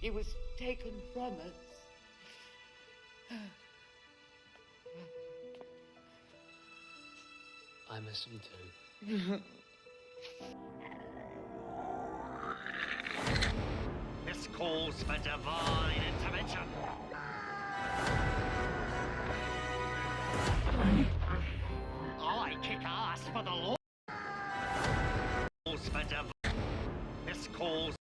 He was taken from us. I miss him too. This calls for divine intervention. I kick ass for the Lord. This calls.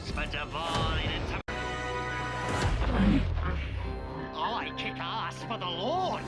For divine intervention. I kick ass for the Lord.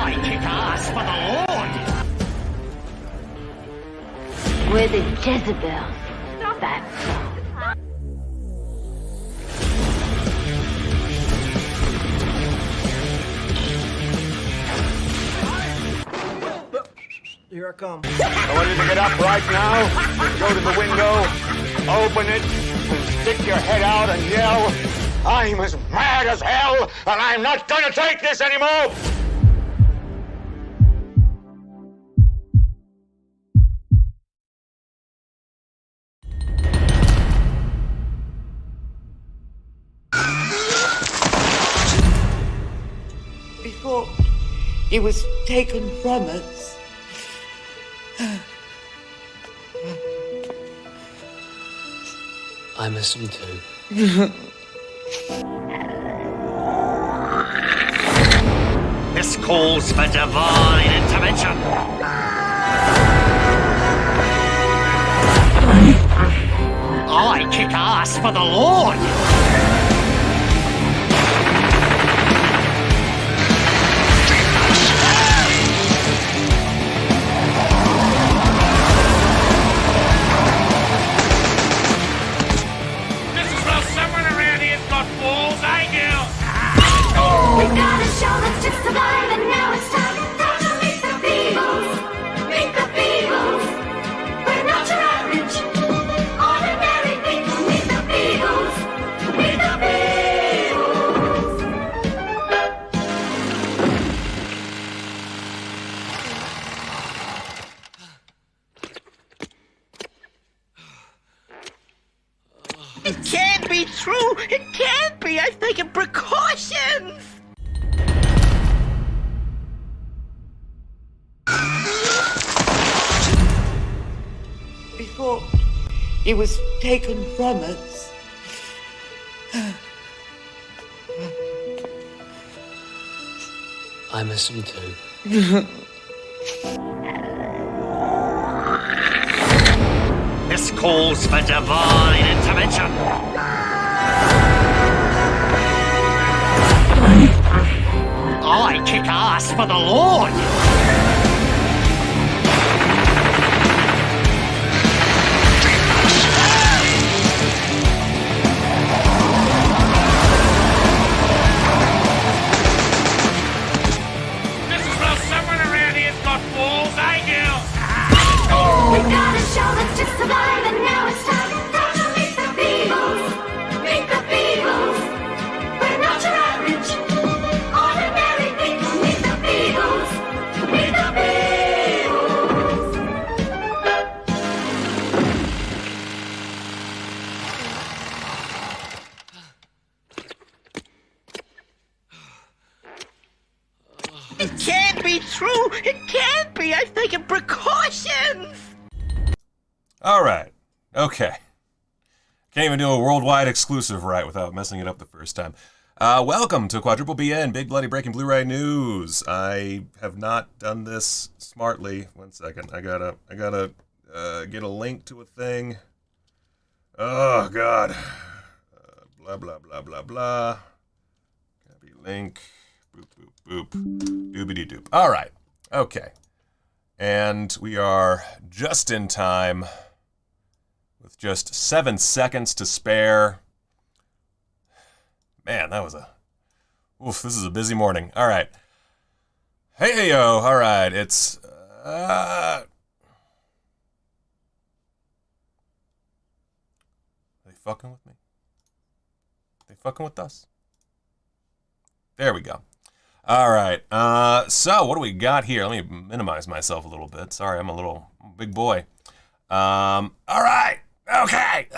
I kick ass for the Lord. We're the Jezebels. That's all. Here I come. I want you to get up right now, go to the window, open it, and stick your head out and yell, I'm as mad as hell, and I'm not gonna take this anymore! Before he was taken from us. I miss him too. This calls for divine intervention. I kick ass for the Lord. We've got a show that's just survived, and now it's time to meet the Beatles. Meet the Beatles. We're not your average, ordinary people. Meet the Beatles. Meet the Beatles. It can't be true. It can't be. I've taken precautions. Before he was taken from us. I miss him too. This calls for divine intervention. I kick ass for the Lord. We've got a show that's just survived, and now it's time to meet the Beatles. Meet the Beatles. We're not your average, ordinary people. Meet the Beatles. Meet the Beatles. It can't be true. It can't be. I've taken precautions. All right. Okay. Can't even do a worldwide exclusive right without messing it up the first time. Welcome to Quadruple BN, Big Bloody Breaking Blu-ray News. I have not done this smartly. 1 second. I gotta get a link to a thing. Oh, God. Blah, blah, blah, blah, blah. Copy link. Boop, boop, boop. Doobity-doop. All right. Okay. And we are just in time with just 7 seconds to spare. Man, that was oof, this is a busy morning. All right. Hey, yo. All right. It's, are they fucking with me? Are they fucking with us? There we go. All right. So what do we got here? Let me minimize myself a little bit. Sorry, I'm a little big boy. All right. Okay.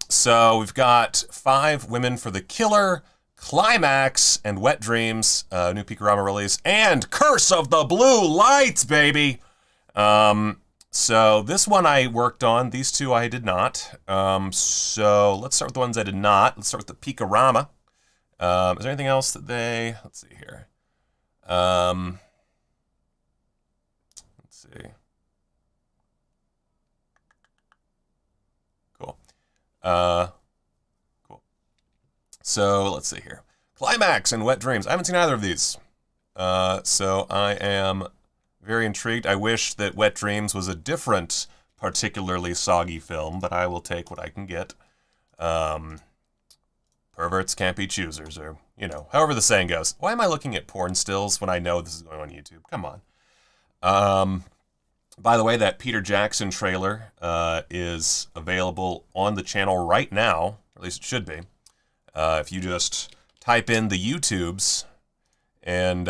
So we've got 5 Women for the Killer, Climax, and Wet Dreams, new Picorama release, and Curse of the Blue Lights, baby. So this one I worked on. These 2 I did not. So let's start with the ones I did not. Let's start with the Picorama. Is there anything else that they... Let's see here. Let's see. Cool. Cool. So, let's see here. Climax and Wet Dreams. I haven't seen either of these. So I am very intrigued. I wish that Wet Dreams was a different, particularly soggy film, but I will take what I can get. Perverts can't be choosers, or, you know, however the saying goes. Why am I looking at porn stills when I know this is going on YouTube? Come on. By the way, that Peter Jackson trailer is available on the channel right now. Or at least it should be. If you just type in the YouTubes and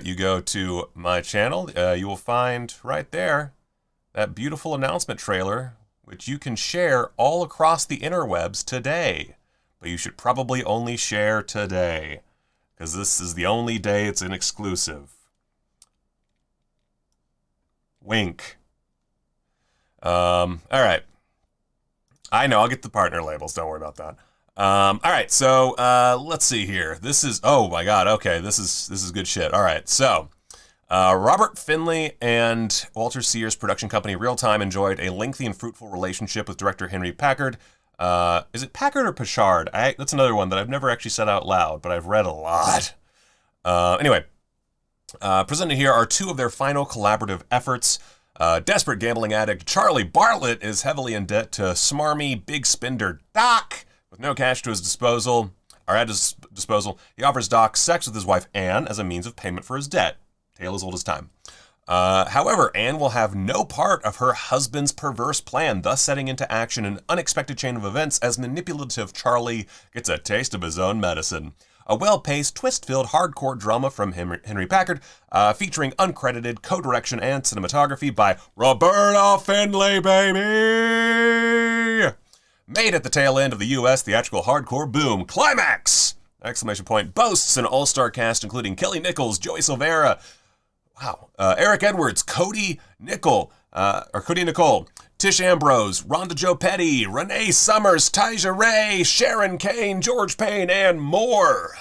you go to my channel, you will find right there that beautiful announcement trailer, which you can share all across the interwebs today. But you should probably only share today, because this is the only day it's an exclusive. Wink. All right. I know, I'll get the partner labels, don't worry about that. All right, so let's see here. This is, oh my God, okay, this is good shit. All right, so Robert Finley and Walter Sears' production company Real Time enjoyed a lengthy and fruitful relationship with director Henry Packard. Is it Packard or Pachard? That's another one that I've never actually said out loud, but I've read a lot. Anyway, presented here are two of their final collaborative efforts. Desperate gambling addict Charlie Bartlett is heavily in debt to smarmy big spender Doc. With no cash to his disposal, or at his disposal, he offers Doc sex with his wife Anne as a means of payment for his debt. Tale as old as time. However, Anne will have no part of her husband's perverse plan, thus setting into action an unexpected chain of events as manipulative Charlie gets a taste of his own medicine. A well-paced, twist-filled, hardcore drama from Henry Packard, featuring uncredited co-direction and cinematography by Roberta Findlay, baby! Made at the tail end of the U.S. theatrical hardcore boom, Climax! Exclamation point. Boasts an all-star cast including Kelly Nichols, Joey Silvera, Eric Edwards, Cody Nicole, Tish Ambrose, Rhonda Jo Petty, Renee Summers, Tyja Ray, Sharon Kane, George Payne, and more.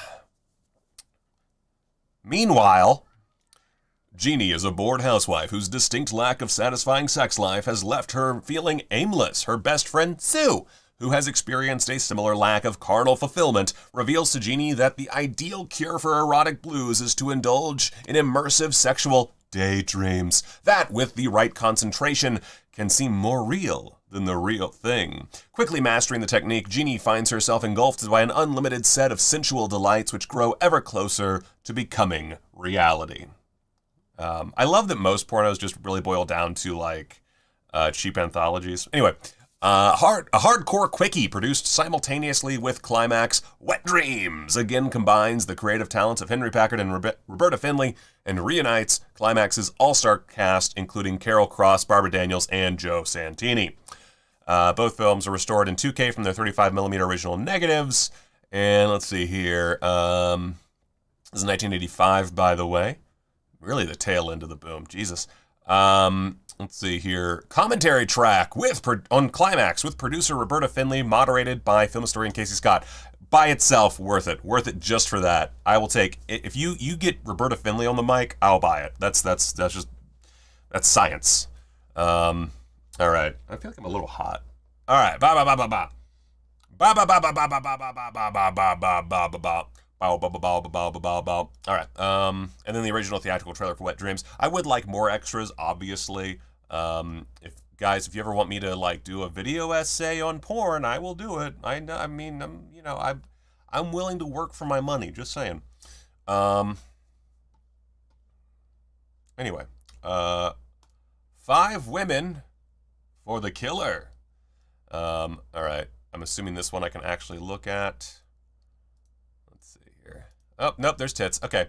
Meanwhile, Jeannie is a bored housewife whose distinct lack of satisfying sex life has left her feeling aimless. Her best friend, Sue, who has experienced a similar lack of carnal fulfillment, reveals to Jeannie that the ideal cure for erotic blues is to indulge in immersive sexual daydreams that, with the right concentration, can seem more real than the real thing. Quickly mastering the technique, Jeannie finds herself engulfed by an unlimited set of sensual delights which grow ever closer to becoming reality. I love that most pornos just really boil down to like cheap anthologies. Anyway, a hardcore quickie produced simultaneously with Climax, Wet Dreams again combines the creative talents of Henry Packard and Roberta Findlay and reunites Climax's all-star cast, including Carol Cross, Barbara Daniels, and Joe Santini. Both films are restored in 2K from their 35mm original negatives. And let's see here. This is 1985, by the way. Really the tail end of the boom. Jesus. Let's see here. Commentary track on Climax with producer Roberta Findlay, moderated by film historian Casey Scott. By itself, worth it. Worth it just for that. I will take it. If you get Roberta Findlay on the mic, I'll buy it. That's science. All right. I feel like I'm a little hot. All right. Ba ba ba ba ba. Ba ba ba ba ba ba ba ba ba ba ba ba ba ba ba ba. All right. And then the original theatrical trailer for Wet Dreams. I would like more extras, obviously. If you ever want me to like do a video essay on porn, I will do it. I'm willing to work for my money. Just saying. Anyway, 5 women for the killer. All right. I'm assuming this one I can actually look at. Oh, nope, there's tits. Okay.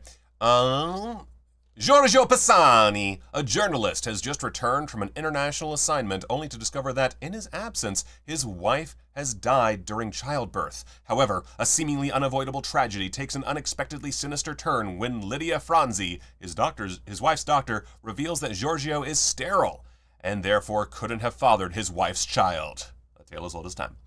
Giorgio Pisani, a journalist, has just returned from an international assignment only to discover that, in his absence, his wife has died during childbirth. However, a seemingly unavoidable tragedy takes an unexpectedly sinister turn when Lydia Franzi, his wife's doctor, reveals that Giorgio is sterile and therefore couldn't have fathered his wife's child. A tale as old as time.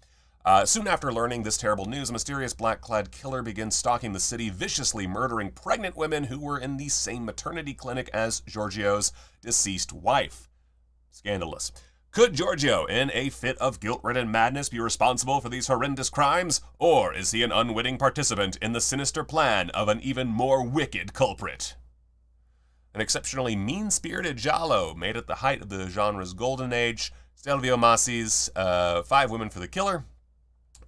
Soon after learning this terrible news, a mysterious black-clad killer begins stalking the city, viciously murdering pregnant women who were in the same maternity clinic as Giorgio's deceased wife. Scandalous. Could Giorgio, in a fit of guilt-ridden madness, be responsible for these horrendous crimes? Or is he an unwitting participant in the sinister plan of an even more wicked culprit? An exceptionally mean-spirited giallo made at the height of the genre's golden age. Stelvio Massi's 5 Women for the Killer.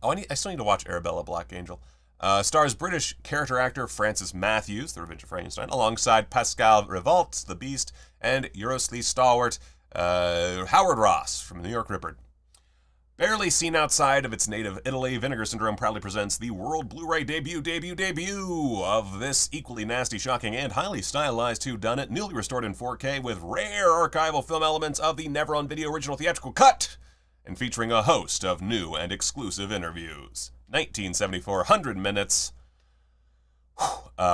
I still need to watch Arabella Black Angel. Stars British character actor Francis Matthews, The Revenge of Frankenstein, alongside Pascal Revolt, The Beast, and Euroslee stalwart Howard Ross from New York Ripper. Barely seen outside of its native Italy, Vinegar Syndrome proudly presents the world Blu-ray debut of this equally nasty, shocking, and highly stylized whodunit, newly restored in 4K with rare archival film elements of the never-on-video original theatrical cut, and featuring a host of new and exclusive interviews. 1974, 100 minutes,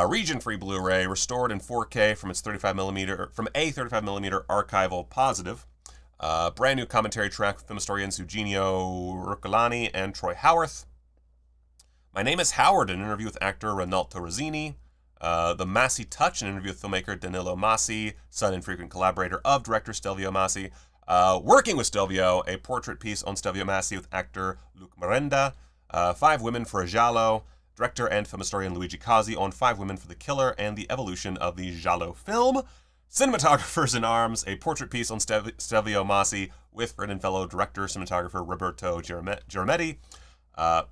region-free Blu-ray, restored in 4K from a 35mm archival positive. Brand new commentary track with film historians Eugenio Rucolani and Troy Howarth. My Name is Howard, an interview with actor Ronaldo Rossini. The Massi Touch, an interview with filmmaker Danilo Massi, son and frequent collaborator of director Stelvio Massi. Working with Stelvio, a portrait piece on Stelvio Massi with actor Luc Merenda. 5 Women for a Giallo. Director and film historian Luigi Cozzi on 5 Women for the Killer and the evolution of the Giallo film. Cinematographers in Arms, a portrait piece on Stelvio Massi with friend and fellow director, cinematographer Roberto Girometti.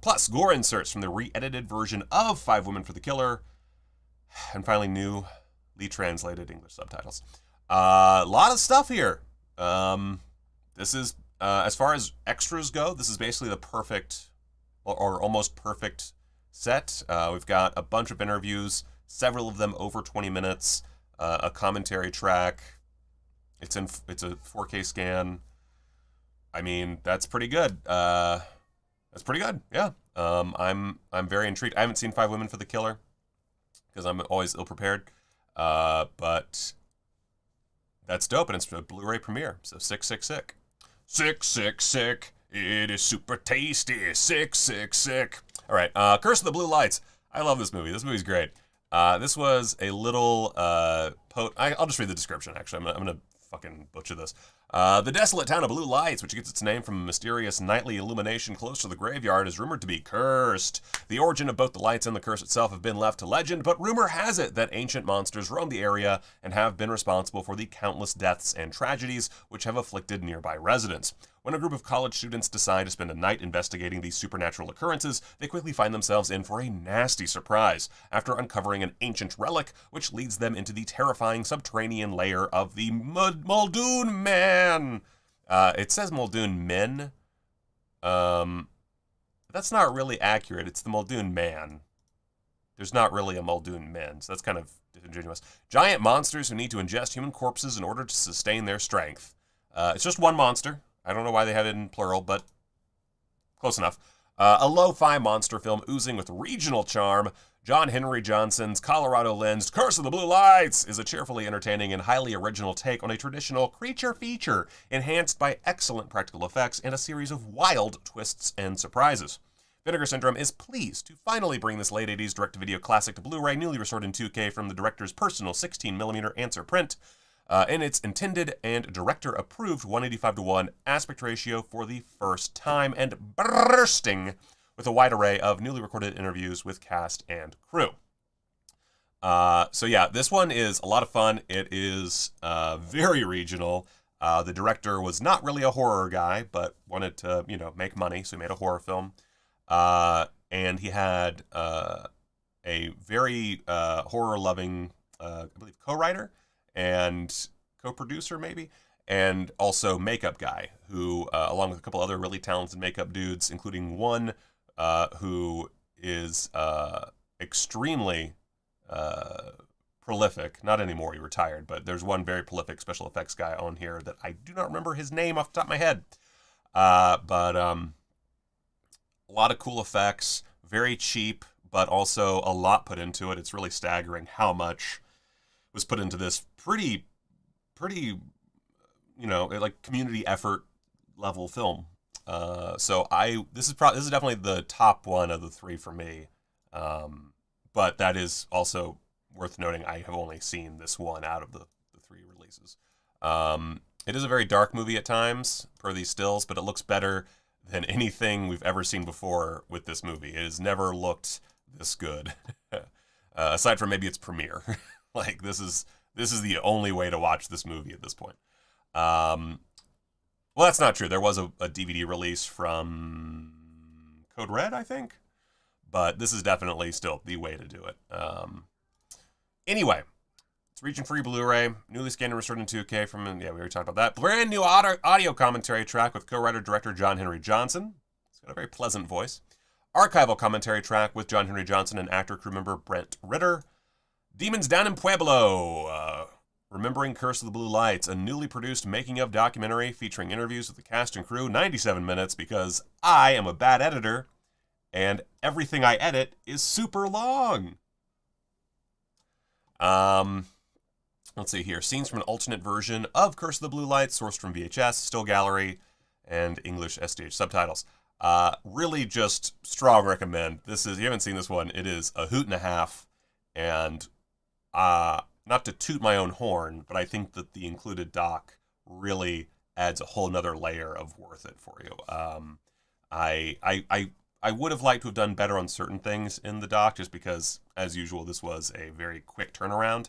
Plus, gore inserts from the re-edited version of 5 Women for the Killer. And finally, newly translated English subtitles. A lot of stuff here. This is, as far as extras go, this is basically the perfect, or almost perfect set. We've got a bunch of interviews, several of them over 20 minutes. A commentary track. It's a 4K scan. I mean, that's pretty good. Yeah. I'm very intrigued. I haven't seen 5 Women for the Killer because I'm always ill prepared. But that's dope, and it's a Blu-ray premiere. So sick. Sick. It is super tasty. Sick. All right. Curse of the Blue Lights. I love this movie. This movie's great. This was a little, I'll just read the description, actually. I'm gonna fucking butcher this. The desolate town of Blue Lights, which gets its name from a mysterious nightly illumination close to the graveyard, is rumored to be cursed. The origin of both the lights and the curse itself have been left to legend, but rumor has it that ancient monsters roam the area and have been responsible for the countless deaths and tragedies which have afflicted nearby residents. When a group of college students decide to spend a night investigating these supernatural occurrences, they quickly find themselves in for a nasty surprise after uncovering an ancient relic, which leads them into the terrifying subterranean lair of the Muldoon Man. It says Muldoon Men. That's not really accurate. It's the Muldoon Man. There's not really a Muldoon Men, so that's kind of disingenuous. Giant monsters who need to ingest human corpses in order to sustain their strength. It's just one monster. I don't know why they have it in plural, but close enough. A lo-fi monster film oozing with regional charm. John Henry Johnson's Colorado-lensed Curse of the Blue Lights is a cheerfully entertaining and highly original take on a traditional creature feature, enhanced by excellent practical effects and a series of wild twists and surprises. Vinegar Syndrome is pleased to finally bring this late 80s direct-to-video classic to Blu-ray, newly restored in 2K from the director's personal 16mm answer print. In its intended and director-approved 185:1 aspect ratio for the first time, and bursting with a wide array of newly recorded interviews with cast and crew. So yeah, this one is a lot of fun. It is very regional. The director was not really a horror guy, but wanted to, make money, so he made a horror film. And he had a very horror-loving, I believe, co-writer and co-producer maybe, and also makeup guy who, along with a couple other really talented makeup dudes, including one who is extremely prolific. Not anymore, he retired, but there's one very prolific special effects guy on here that I do not remember his name off the top of my head. But a lot of cool effects, very cheap, but also a lot put into it. It's really staggering how much was put into this pretty, like community effort level film. So this is definitely the top one of the 3 for me. But that is also worth noting. I have only seen this one out of the 3 releases. It is a very dark movie at times per these stills, but it looks better than anything we've ever seen before with this movie. It has never looked this good. Aside from maybe its premiere. Like this is the only way to watch this movie at this point. Well, that's not true. There was a DVD release from Code Red, I think, but this is definitely still the way to do it. Anyway, It's region-free Blu-ray, newly scanned and restored in 2K from, yeah, we already talked about that. Brand new audio commentary track with co-writer-director John Henry Johnson. He's got a very pleasant voice. Archival commentary track with John Henry Johnson and actor crew member Brent Ritter. Demons Down in Pueblo, Remembering Curse of the Blue Lights, a newly produced making-of documentary featuring interviews with the cast and crew, 97 minutes, because I am a bad editor, and everything I edit is super long. Let's see here. Scenes from an alternate version of Curse of the Blue Lights, sourced from VHS, still gallery, and English SDH subtitles. Really just strong recommend. This is, you haven't seen this one, it is a hoot and a half, and not to toot my own horn, but I think that the included doc really adds a whole nother layer of worth it for you. I would have liked to have done better on certain things in the doc, just because, as usual, this was a very quick turnaround.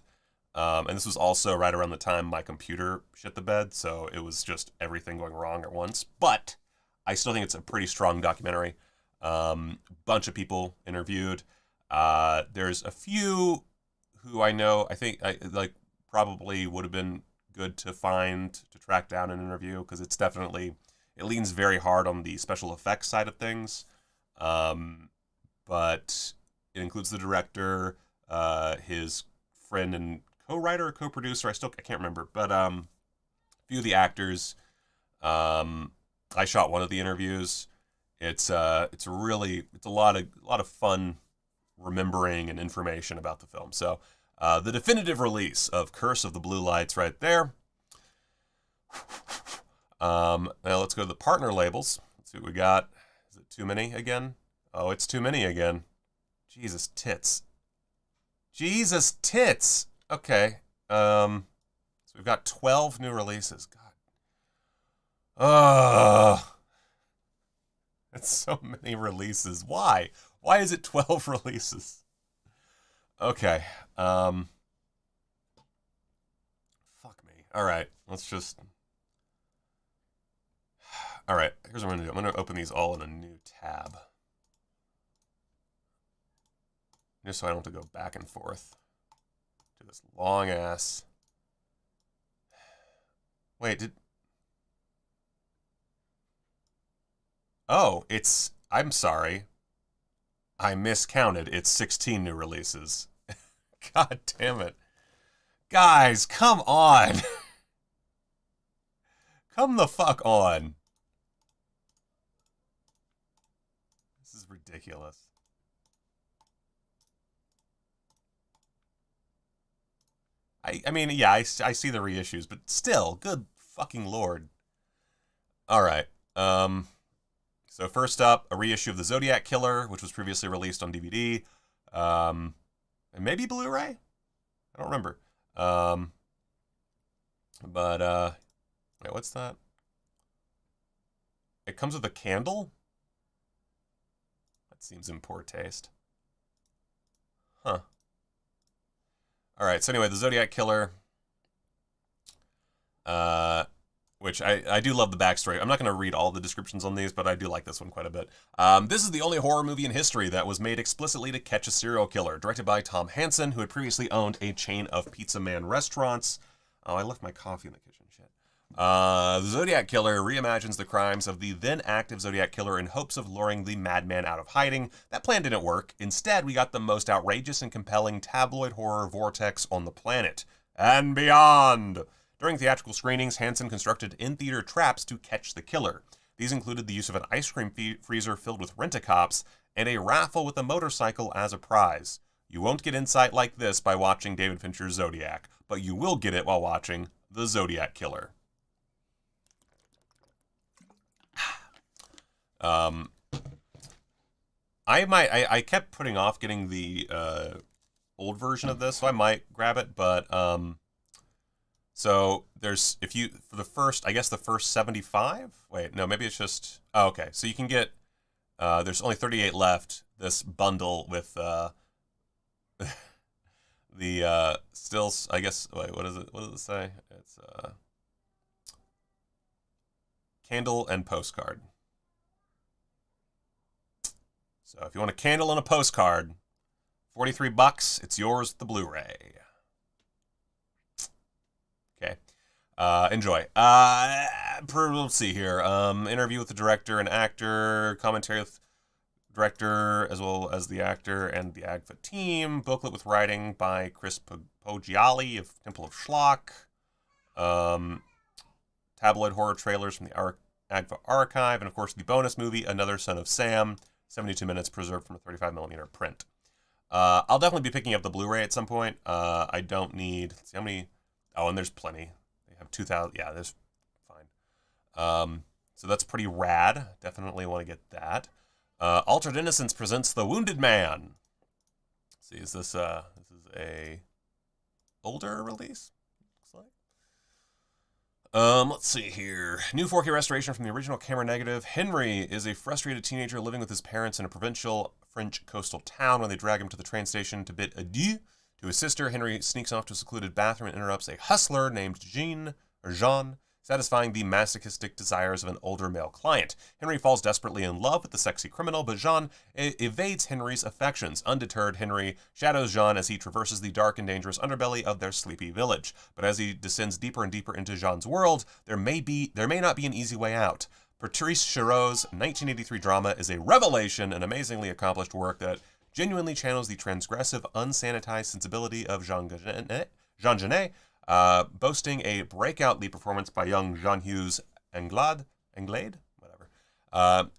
And this was also right around the time my computer shit the bed, so it was just everything going wrong at once. But I still think it's a pretty strong documentary. Bunch of people interviewed. There's a few who I know, I think, probably would have been good to track down an interview, because it's definitely, it leans very hard on the special effects side of things. But it includes the director, his friend and co-writer or co-producer, I can't remember, but a few of the actors. I shot one of the interviews. It's a lot of fun remembering and information about the film. So the definitive release of Curse of the Blue Lights right there. Now let's go to the partner labels. Let's see what we got. Is it too many again? Oh, it's too many again. Jesus tits. Jesus tits. Okay. So we've got 12 new releases. God. It's so many releases. Why? Why is it 12 releases? Okay. Fuck me. All right. Let's just... All right. Here's what I'm going to do. I'm going to open these all in a new tab. Just so I don't have to go back and forth to this long ass... Wait, Oh, I'm sorry. I miscounted. It's 16 new releases. God damn it. Guys, come on. Come the fuck on. This is ridiculous. I mean, yeah, I see the reissues, but still, good fucking lord. All right. So first up, a reissue of The Zodiac Killer, which was previously released on DVD, and maybe Blu-ray? I don't remember. Wait, what's that? It comes with a candle? That seems in poor taste. Huh. Alright, so anyway, The Zodiac Killer, which I do love the backstory. I'm not going to read all the descriptions on these, but I do like this one quite a bit. This is the only horror movie in history that was made explicitly to catch a serial killer, directed by Tom Hansen, who had previously owned a chain of Pizza Man restaurants. Oh, I left my coffee in the kitchen, shit. The Zodiac Killer reimagines the crimes of the then active Zodiac Killer in hopes of luring the madman out of hiding. That plan didn't work. Instead, we got the most outrageous and compelling tabloid horror vortex on the planet. And beyond! During theatrical screenings, Hansen constructed in-theater traps to catch the killer. These included the use of an ice cream freezer filled with rent-a-cops and a raffle with a motorcycle as a prize. You won't get insight like this by watching David Fincher's Zodiac, but you will get it while watching The Zodiac Killer. I kept putting off getting the old version of this, so I might grab it, but so there's, if you, for the first, I guess the first 75? Wait, no, maybe it's just, oh, okay. So you can get, there's only 38 left, this bundle with the stills, I guess, wait, what does it say? It's candle and postcard. So if you want a candle and a postcard, $43, it's yours, the Blu-ray. Enjoy. Let's see here. Interview with the director and actor, commentary with director as well as the actor and the AGFA team. Booklet with writing by Chris Poggiali of Temple of Schlock. Tabloid horror trailers from the AGFA archive, and of course the bonus movie, Another Son of Sam, 72 minutes preserved from a 35mm print. I'll definitely be picking up the Blu-ray at some point. I don't need, let's see how many, oh, and there's plenty. They have 2,000, yeah, there's fine. So that's pretty rad. Definitely want to get that. Altered Innocence presents The Wounded Man. Let's see, is this is a older release? Let's see here. New 4K restoration from the original camera negative. Henry is a frustrated teenager living with his parents in a provincial French coastal town. When they drag him to the train station to bid adieu to his sister, Henry sneaks off to a secluded bathroom and interrupts a hustler named Jean, satisfying the masochistic desires of an older male client. Henry falls desperately in love with the sexy criminal, but Jean evades Henry's affections. Undeterred, Henry shadows Jean as he traverses the dark and dangerous underbelly of their sleepy village. But as he descends deeper and deeper into Jean's world, there may not be an easy way out. Patrice Chéreau's 1983 drama is a revelation, an amazingly accomplished work that genuinely channels the transgressive, unsanitized sensibility of Jean Genet, boasting a breakout lead performance by young Jean-Hugues Anglade, whatever,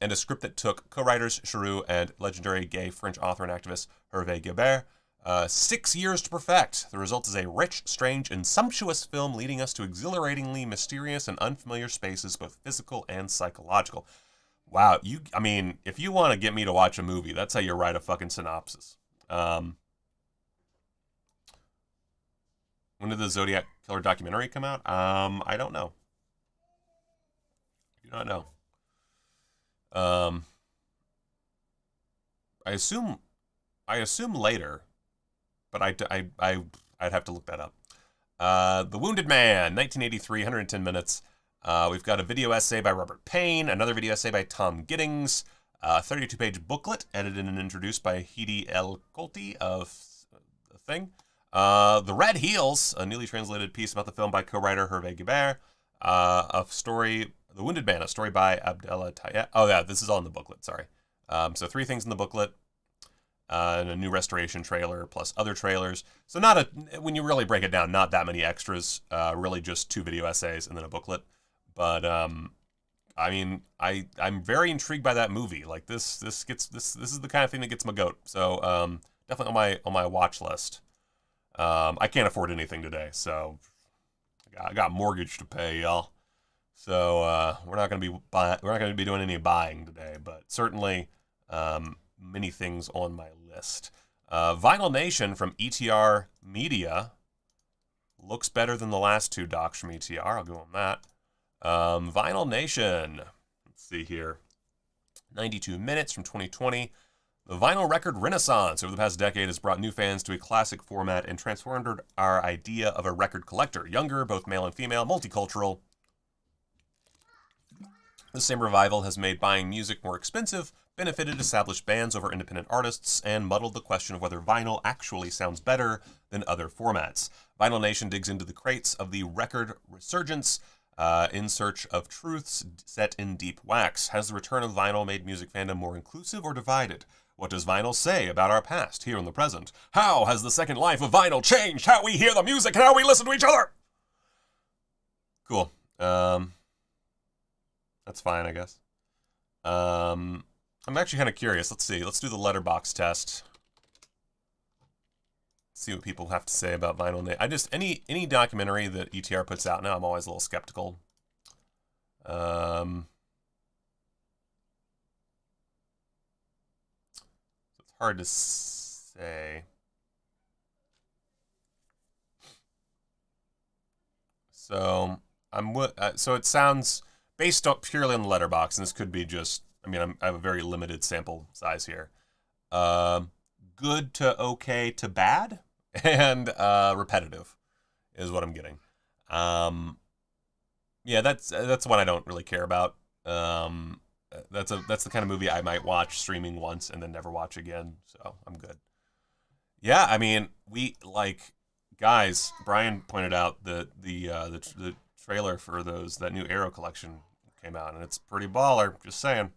and a script that took co-writers Chéreau and legendary gay French author and activist Hervé Guibert 6 years to perfect. The result is a rich, strange, and sumptuous film leading us to exhilaratingly mysterious and unfamiliar spaces, both physical and psychological. Wow, if you want to get me to watch a movie, that's how you write a fucking synopsis. When did the Zodiac Killer documentary come out? I don't know. I do not know. I assume later, but I'd have to look that up. The Wounded Man, 1983, 110 minutes. We've got a video essay by Robert Payne, another video essay by Tom Giddings, a 32-page booklet edited and introduced by Hidi El Kolti of The Thing. The Red Heels, a newly translated piece about the film by co-writer Hervé Guibert. A story, The Wounded Man, a story by Abdallah Tayeb. Oh yeah, this is all in the booklet, sorry. So 3 things in the booklet, and a new restoration trailer, plus other trailers. So when you really break it down, not that many extras, really just 2 video essays and then a booklet. But, I'm very intrigued by that movie. Like this is the kind of thing that gets my goat. So, definitely on my watch list. I can't afford anything today, so I got a mortgage to pay, y'all. So we're not going to be doing any buying today, but certainly many things on my list. Vinyl Nation from ETR Media looks better than the last 2 docs from ETR. I'll go on that. Vinyl Nation. Let's see here. 92 minutes from 2020. The vinyl record renaissance over the past decade has brought new fans to a classic format and transformed our idea of a record collector. Younger, both male and female, multicultural. The same revival has made buying music more expensive, benefited established bands over independent artists, and muddled the question of whether vinyl actually sounds better than other formats. Vinyl Nation digs into the crates of the record resurgence in search of truths set in deep wax. Has the return of vinyl made music fandom more inclusive or divided? What does vinyl say about our past, here in the present? How has the second life of vinyl changed how we hear the music and how we listen to each other? Cool. That's fine, I guess. I'm actually kind of curious. Let's see. Let's do the letterbox test. See what people have to say about vinyl. Any documentary that ETR puts out now, I'm always a little skeptical. It's hard to say. So so it sounds based purely on the letterbox, and this could be just. I have a very limited sample size here. Good to okay to bad, and repetitive is what I'm getting. Yeah, that's one I don't really care about. That's the kind of movie I might watch streaming once and then never watch again. So I'm good. Yeah, we guys. Brian pointed out the trailer for that new Arrow collection came out, and it's pretty baller. Just saying.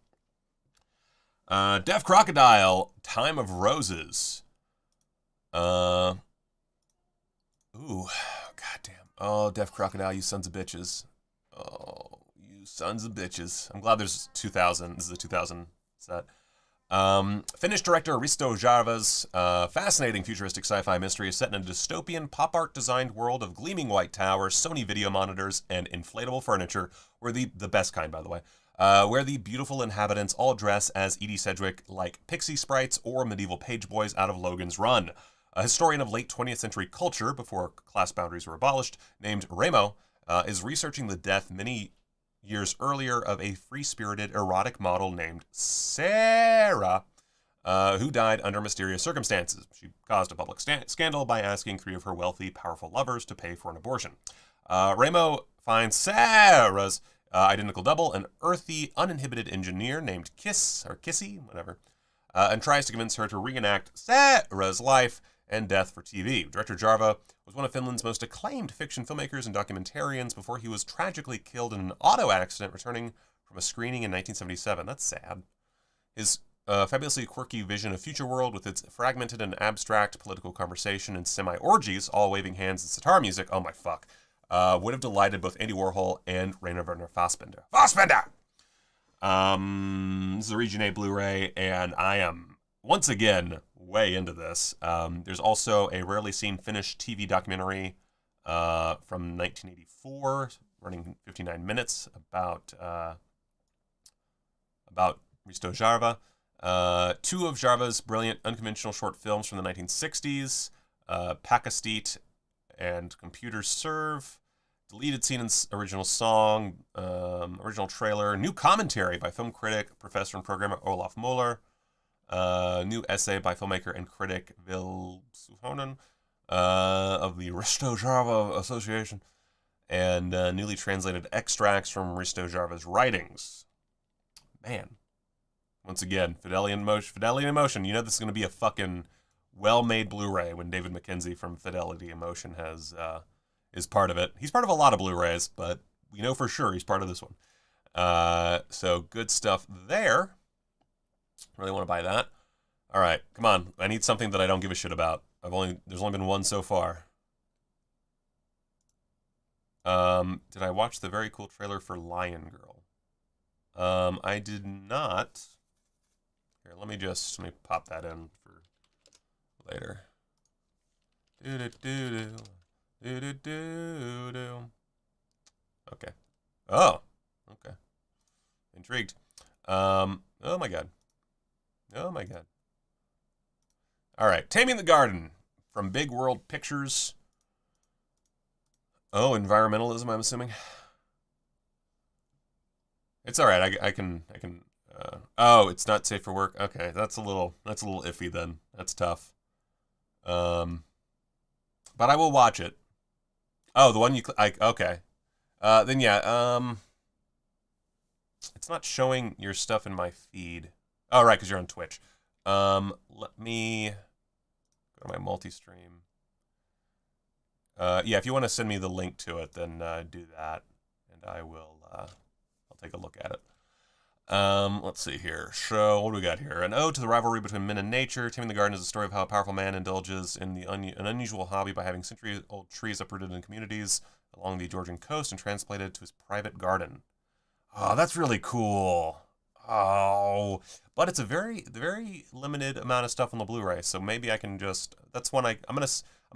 Deaf Crocodile, Time of Roses. Ooh, goddamn. Oh, Deaf Crocodile, you sons of bitches. Oh, you sons of bitches. I'm glad there's 2000. This is a 2000 set. Finnish director Risto Jarva's fascinating futuristic sci-fi mystery is set in a dystopian pop art designed world of gleaming white towers, Sony video monitors, and inflatable furniture, where the best kind, by the way, where the beautiful inhabitants all dress as Edie Sedgwick-like pixie sprites or medieval page boys out of Logan's Run. A historian of late 20th century culture, before class boundaries were abolished, named Remo, is researching the death many years earlier of a free-spirited erotic model named Sarah, who died under mysterious circumstances. She caused a public scandal by asking 3 of her wealthy, powerful lovers to pay for an abortion. Remo finds Sarah's identical double, an earthy, uninhibited engineer named Kissy, whatever, and tries to convince her to reenact Sarah's life and death for TV. Director Jarva was one of Finland's most acclaimed fiction filmmakers and documentarians before he was tragically killed in an auto accident returning from a screening in 1977. That's sad. His fabulously quirky vision of future world with its fragmented and abstract political conversation and semi-orgies, all waving hands and sitar music, oh my fuck, would have delighted both Andy Warhol and Rainer Werner Fassbinder. Fassbinder! This is a Region A Blu-ray, and I am, once again, way into this. There's also a rarely seen Finnish TV documentary from 1984, running 59 minutes, about Risto Jarva. 2 of Jarva's brilliant unconventional short films from the 1960s, Pakastit and Computer Serve, deleted scene and original song, original trailer, new commentary by film critic, professor and programmer Olaf Moller, new essay by filmmaker and critic Vil Suhonen of the Risto Jarva Association, and newly translated extracts from Risto Jarva's writings. Man, once again, Fidelity in Motion. You know this is going to be a fucking well-made Blu-ray when David Mackenzie from Fidelity in Motion is part of it. He's part of a lot of Blu-rays, but we know for sure he's part of this one. So good stuff there. Really want to buy that. All right, come on. I need something that I don't give a shit about. There's only been one so far. Did I watch the very cool trailer for Lion Girl? I did not. Here, let me pop that in for later. Okay. Oh, okay. Intrigued. Oh my god. Oh my god. All right, Taming the Garden from Big World Pictures. Oh, environmentalism, I'm assuming. It's all right. I can. Oh, it's not safe for work. Okay, that's a little iffy then. That's tough. But I will watch it. Oh, the one okay. Then yeah. It's not showing your stuff in my feed. Oh, right, because you're on Twitch. Let me go to my multi-stream. Yeah, if you want to send me the link to it, then do that, and I will. I'll take a look at it. Let's see here. So, what do we got here? An ode to the rivalry between men and nature. Taming the Garden is a story of how a powerful man indulges in an unusual hobby by having century-old trees uprooted in communities along the Georgian coast and transplanted to his private garden. Oh, that's really cool. Oh, but it's a very limited amount of stuff on the Blu-ray, so maybe I can just. That's one I'm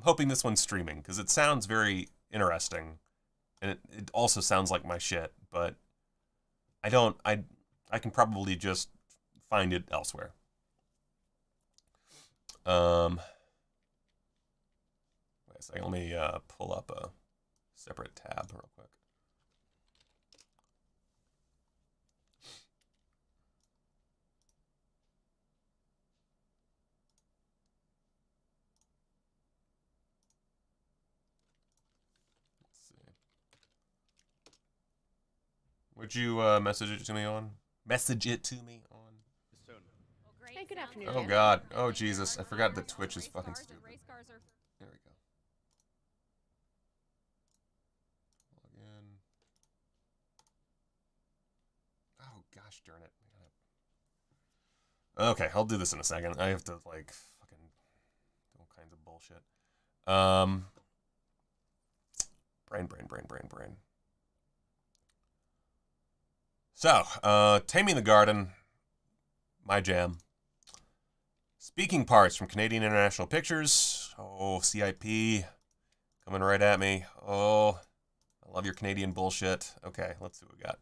hoping this one's streaming because it sounds very interesting, and it also sounds like my shit. But I can probably just find it elsewhere. Wait a second. Let me pull up a separate tab real quick. Would you message it to me on? Message it to me on. Hey, good afternoon. Oh God. Oh Jesus. I forgot that Twitch is fucking stupid. There we go. Log in. Gosh darn it. Okay, I'll do this in a second. I have to, like, fucking do all kinds of bullshit. Brain. So, Taming the Garden, my jam. Speaking Parts from Canadian International Pictures. Oh, CIP, coming right at me. Oh, I love your Canadian bullshit. Okay, let's see what we got.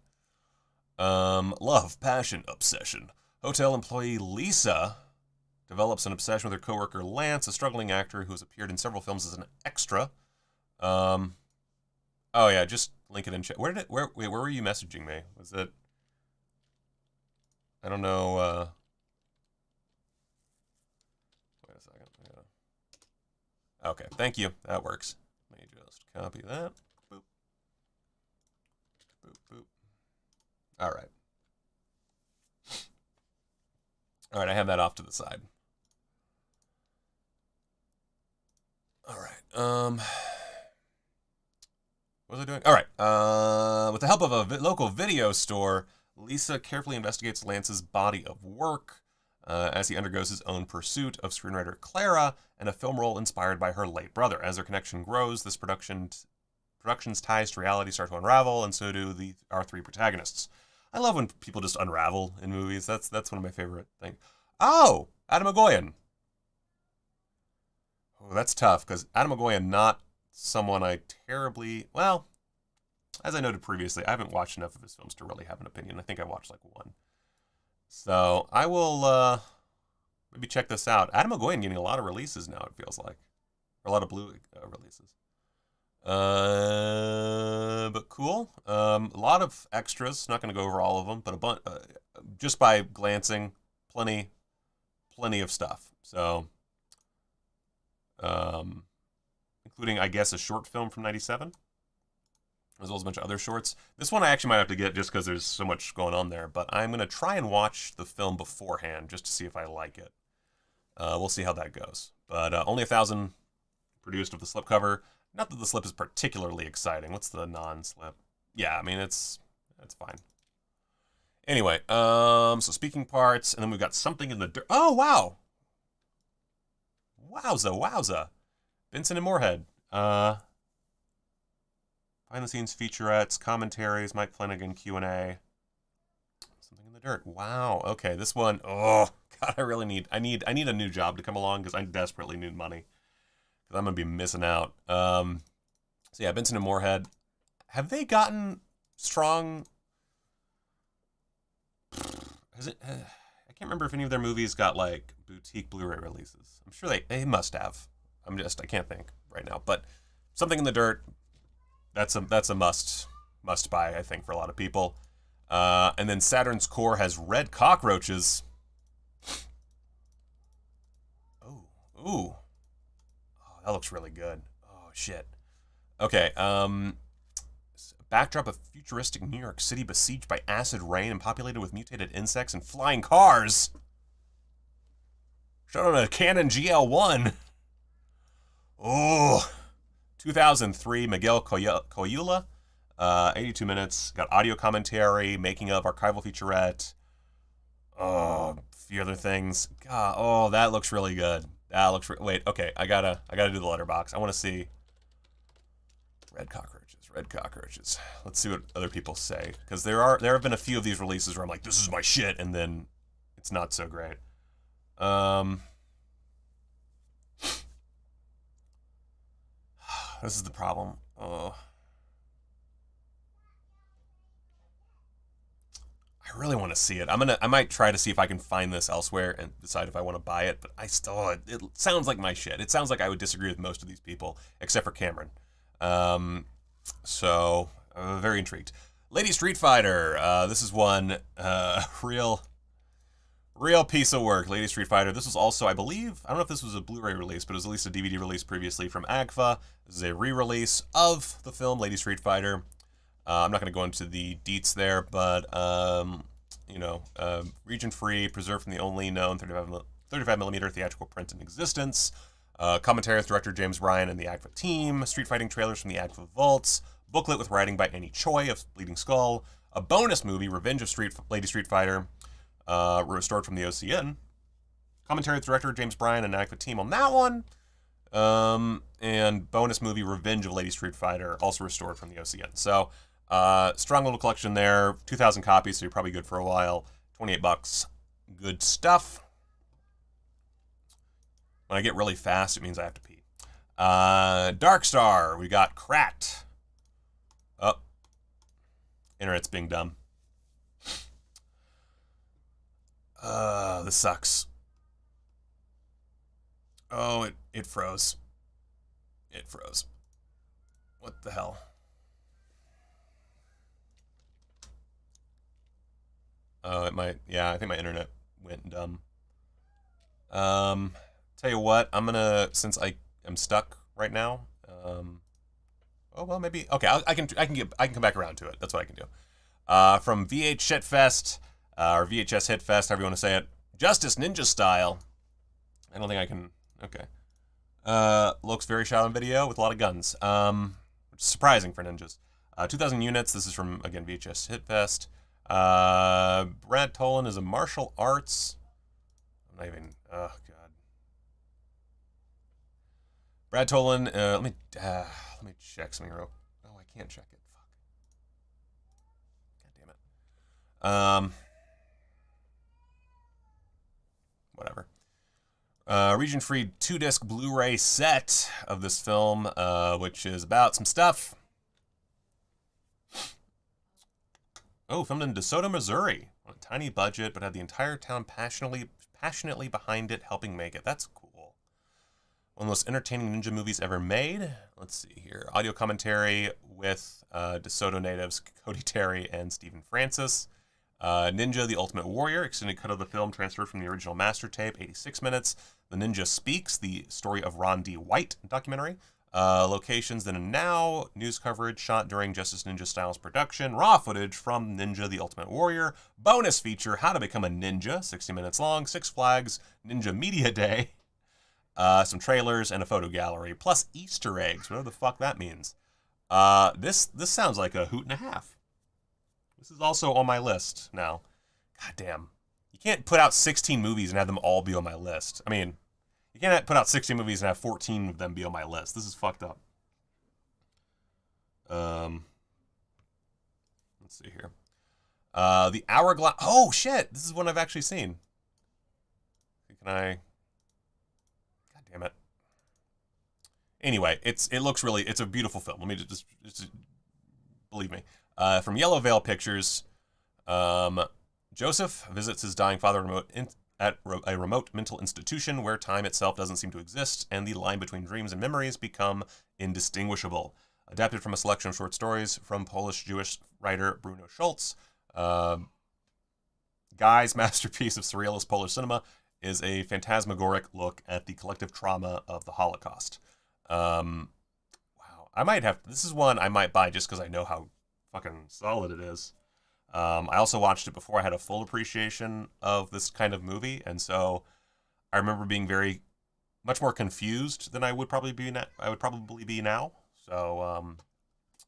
Love, passion, obsession. Hotel employee Lisa develops an obsession with her coworker Lance, a struggling actor who has appeared in several films as an extra. Oh yeah, just link it in chat. Where were you messaging me? Was it? I don't know. Wait a second. Yeah. Okay, thank you. That works. Let me just copy that. Boop. Boop, boop. All right. All right, I have that off to the side. All right. What was I doing? All right. With the help of a local video store, Lisa carefully investigates Lance's body of work as he undergoes his own pursuit of screenwriter Clara and a film role inspired by her late brother. As their connection grows, this production's ties to reality start to unravel, and so do our three protagonists. I love when people just unravel in movies. That's one of my favorite things. Oh, Adam Agoyan. Oh, that's tough, because Adam Agoyan, not someone I terribly... Well, as I noted previously, I haven't watched enough of his films to really have an opinion. I think I watched like one. So, I will maybe check this out. Adam Agoyan getting a lot of releases now, it feels like. Or a lot of blue releases. But cool. A lot of extras. Not going to go over all of them, but just by glancing, plenty of stuff. So, including, I guess, a short film from '97, as well as a bunch of other shorts. This one I actually might have to get just because there's so much going on there, but I'm going to try and watch the film beforehand just to see if I like it. We'll see how that goes. But only 1,000 produced of the slipcover. Not that the slip is particularly exciting. What's the non-slip? Yeah, I mean, it's fine. Anyway, so speaking parts, and then we've got something in the dirt. Oh, wow. Wowza. Benson and Moorhead. Behind the scenes featurettes, commentaries, Mike Flanagan, Q&A. Something in the dirt. Wow. Okay, this one. Oh, God, I need a new job to come along because I desperately need money. Because I'm going to be missing out. So yeah, Benson and Moorhead. Have they gotten strong... I can't remember if any of their movies got, like, boutique Blu-ray releases. I'm sure they must have. I can't think right now. But Something in the Dirt, that's a must buy, I think, for a lot of people. And then Saturn's Core has Red Cockroaches. Ooh. That looks really good. Oh, shit. Okay, backdrop of futuristic New York City besieged by acid rain and populated with mutated insects and flying cars. Shot on a Canon GL1. Oh, 2003, Miguel Coyula. 82 minutes. Got audio commentary, making of, archival featurette. Oh, a few other things. God, oh, that looks really good. That looks... Wait, okay, I gotta do the letterbox. I want to see... Red Cockroaches. Let's see what other people say. Because there have been a few of these releases where I'm like, this is my shit, and then it's not so great. This is the problem. Oh. I really want to see it. I might try to see if I can find this elsewhere and decide if I want to buy it, but it sounds like my shit. It sounds like I would disagree with most of these people, except for Cameron. So, I'm very intrigued. Lady Street Fighter. This is one real piece of work. Lady Street Fighter. This was also, I believe, I don't know if this was a Blu-ray release, but it was at least a DVD release previously from AGFA. This is a re-release of the film Lady Street Fighter. I'm not going to go into the deets there, but, region-free, preserved from the only known 35mm theatrical print in existence. Commentary with director James Ryan and the AGFA team. Street fighting trailers from the AGFA vaults. Booklet with writing by Annie Choi of Bleeding Skull. A bonus movie, Revenge of Lady Street Fighter, restored from the OCN. Commentary with director James Bryan and an adequate team on that one. And bonus movie, Revenge of Lady Street Fighter, also restored from the OCN. So, strong little collection there. 2,000 copies, so you're probably good for a while. $28. Good stuff. When I get really fast, it means I have to pee. Dark Star, we got Krat. Oh. Internet's being dumb. This sucks. Oh, it froze. It froze. What the hell? Oh, it might. Yeah, I think my internet went dumb. Tell you what, I'm gonna, since I am stuck right now. Oh well, maybe. Okay, I can come back around to it. That's what I can do. From VH Shitfest, or VHS Hitfest, however you want to say it. Justice Ninja Style. I don't think I can. Okay. Looks very shot on video with a lot of guns. Which is surprising for ninjas. 2,000 units. This is from, again, VHS Hitfest. Brad Tolan is a martial arts. I'm not even. Oh god. Brad Tolan. Let me check something real. Oh, I can't check it. Fuck. God damn it. Whatever. Region-free 2-disc Blu-ray set of this film, which is about some stuff. Oh, filmed in DeSoto, Missouri. On a tiny budget, but had the entire town passionately behind it, helping make it. That's cool. One of the most entertaining ninja movies ever made. Let's see here. Audio commentary with DeSoto natives Cody Terry and Stephen Francis. Ninja, the Ultimate Warrior, extended cut of the film transferred from the original master tape, 86 minutes. The Ninja Speaks, the story of Ron D. White documentary. Locations then and now, news coverage shot during Justice Ninja Styles production, raw footage from Ninja, the Ultimate Warrior, bonus feature, How to Become a Ninja, 60 minutes long, Six Flags, Ninja Media Day, some trailers, and a photo gallery, plus Easter eggs, whatever the fuck that means. This sounds like a hoot and a half. This is also on my list now. God damn. You can't put out 16 movies and have them all be on my list. I mean, you can't put out 16 movies and have 14 of them be on my list. This is fucked up. Let's see here. The Hourglass. Oh, shit. This is one I've actually seen. Can I... God damn it. Anyway, it looks really... It's a beautiful film. Let me just believe me. From Yellow Veil Pictures, Joseph visits his dying father at a remote mental institution where time itself doesn't seem to exist, and the line between dreams and memories become indistinguishable. Adapted from a selection of short stories from Polish-Jewish writer Bruno Schulz, Guy's masterpiece of surrealist Polish cinema is a phantasmagoric look at the collective trauma of the Holocaust. Wow, I might have... This is one I might buy just because I know how fucking solid it is. I also watched it before I had a full appreciation of this kind of movie, and so I remember being much more confused than I would probably be now. So,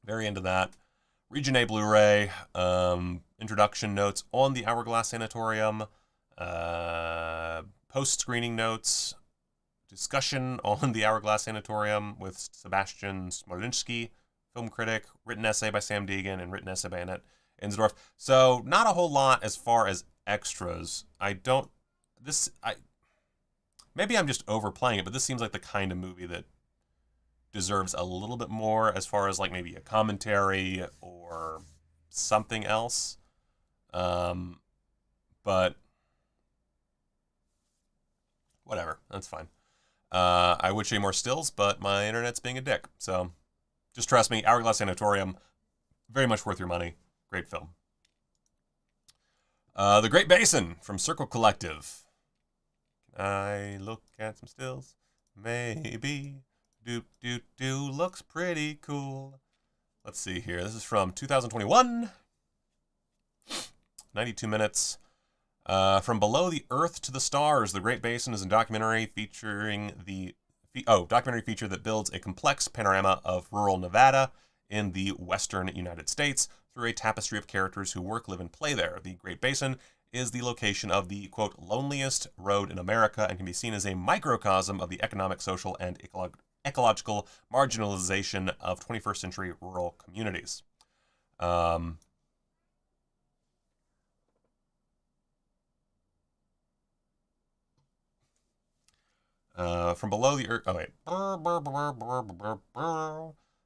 very into that. Region A Blu-ray, introduction notes on the Hourglass Sanatorium, post-screening notes, discussion on the Hourglass Sanatorium with Sebastian Smolinsky, film critic, written essay by Sam Deegan, and written essay by Annette Insdorf. So, not a whole lot as far as extras. Maybe I'm just overplaying it, but this seems like the kind of movie that deserves a little bit more as far as like maybe a commentary or something else. But whatever, that's fine. I would show you more stills, but my internet's being a dick. So just trust me, Hourglass Sanatorium, very much worth your money. Great film. The Great Basin from Circle Collective. Can I look at some stills? Maybe. Do looks pretty cool. Let's see here. This is from 2021. 92 minutes. From Below the Earth to the Stars, The Great Basin is a documentary featuring documentary feature that builds a complex panorama of rural Nevada in the western United States through a tapestry of characters who work, live, and play there. The Great Basin is the location of the, quote, loneliest road in America and can be seen as a microcosm of the economic, social, and ecological marginalization of 21st century rural communities. From below the earth. Oh wait.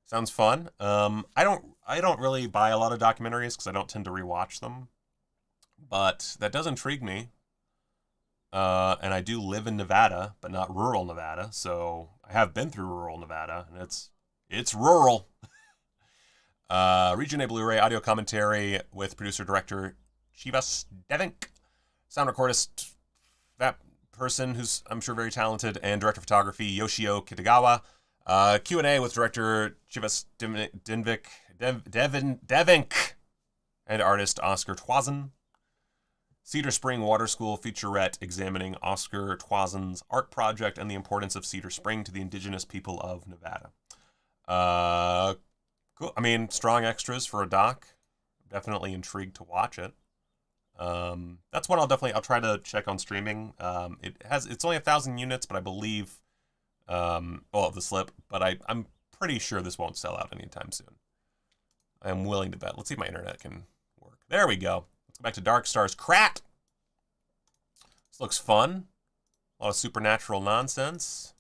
Sounds fun. I don't really buy a lot of documentaries because I don't tend to rewatch them, but that does intrigue me. And I do live in Nevada, but not rural Nevada. So I have been through rural Nevada, and it's rural. Region A Blu-ray audio commentary with producer-director Chivas Devink, sound recordist, that person who's, I'm sure, very talented, and director of photography Yoshio Kitagawa. Q&A with director Chivas Devink and artist Oscar Twazin. Cedar Spring Water School featurette examining Oscar Twazin's art project and the importance of Cedar Spring to the indigenous people of Nevada. Cool. I mean, strong extras for a doc. Definitely intrigued to watch it. That's one I'll try to check on streaming. It's only 1,000 units, but I believe, the slip, but I'm pretty sure this won't sell out anytime soon. I'm willing to bet. Let's see if my internet can work. There we go. Let's go back to Dark Star's Crat. This looks fun. A lot of supernatural nonsense.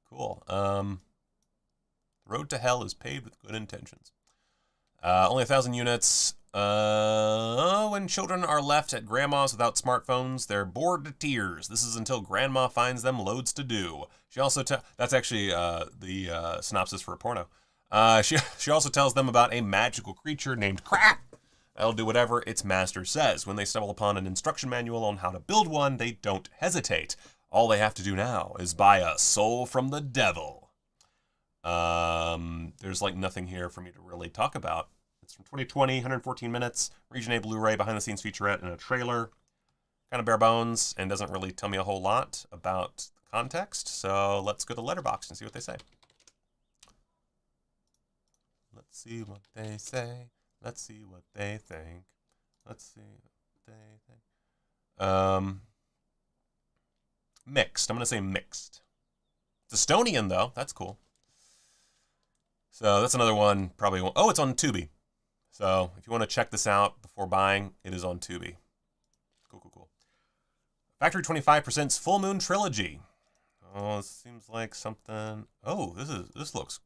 Cool. The road to hell is paved with good intentions. Only 1,000 units. When children are left at grandma's without smartphones, they're bored to tears. This is until grandma finds them loads to do. She also that's actually the synopsis for a porno. She also tells them about a magical creature named Crat that'll do whatever its master says. When they stumble upon an instruction manual on how to build one, they don't hesitate. All they have to do now is buy a soul from the devil. There's like nothing here for me to really talk about. It's from 2020, 114 minutes, Region A Blu-ray, behind-the-scenes featurette, and a trailer. Kind of bare bones and doesn't really tell me a whole lot about the context. So let's go to Letterboxd and see what they say. Let's see what they say. Let's see what they think. Let's see what they think. Mixed. I'm going to say mixed. It's Estonian, though. That's cool. So that's another one. Probably won't. Oh, it's on Tubi. So if you want to check this out before buying, it is on Tubi. Cool. Factory 25%'s Full Moon Trilogy. Oh, this seems like something. Oh, this looks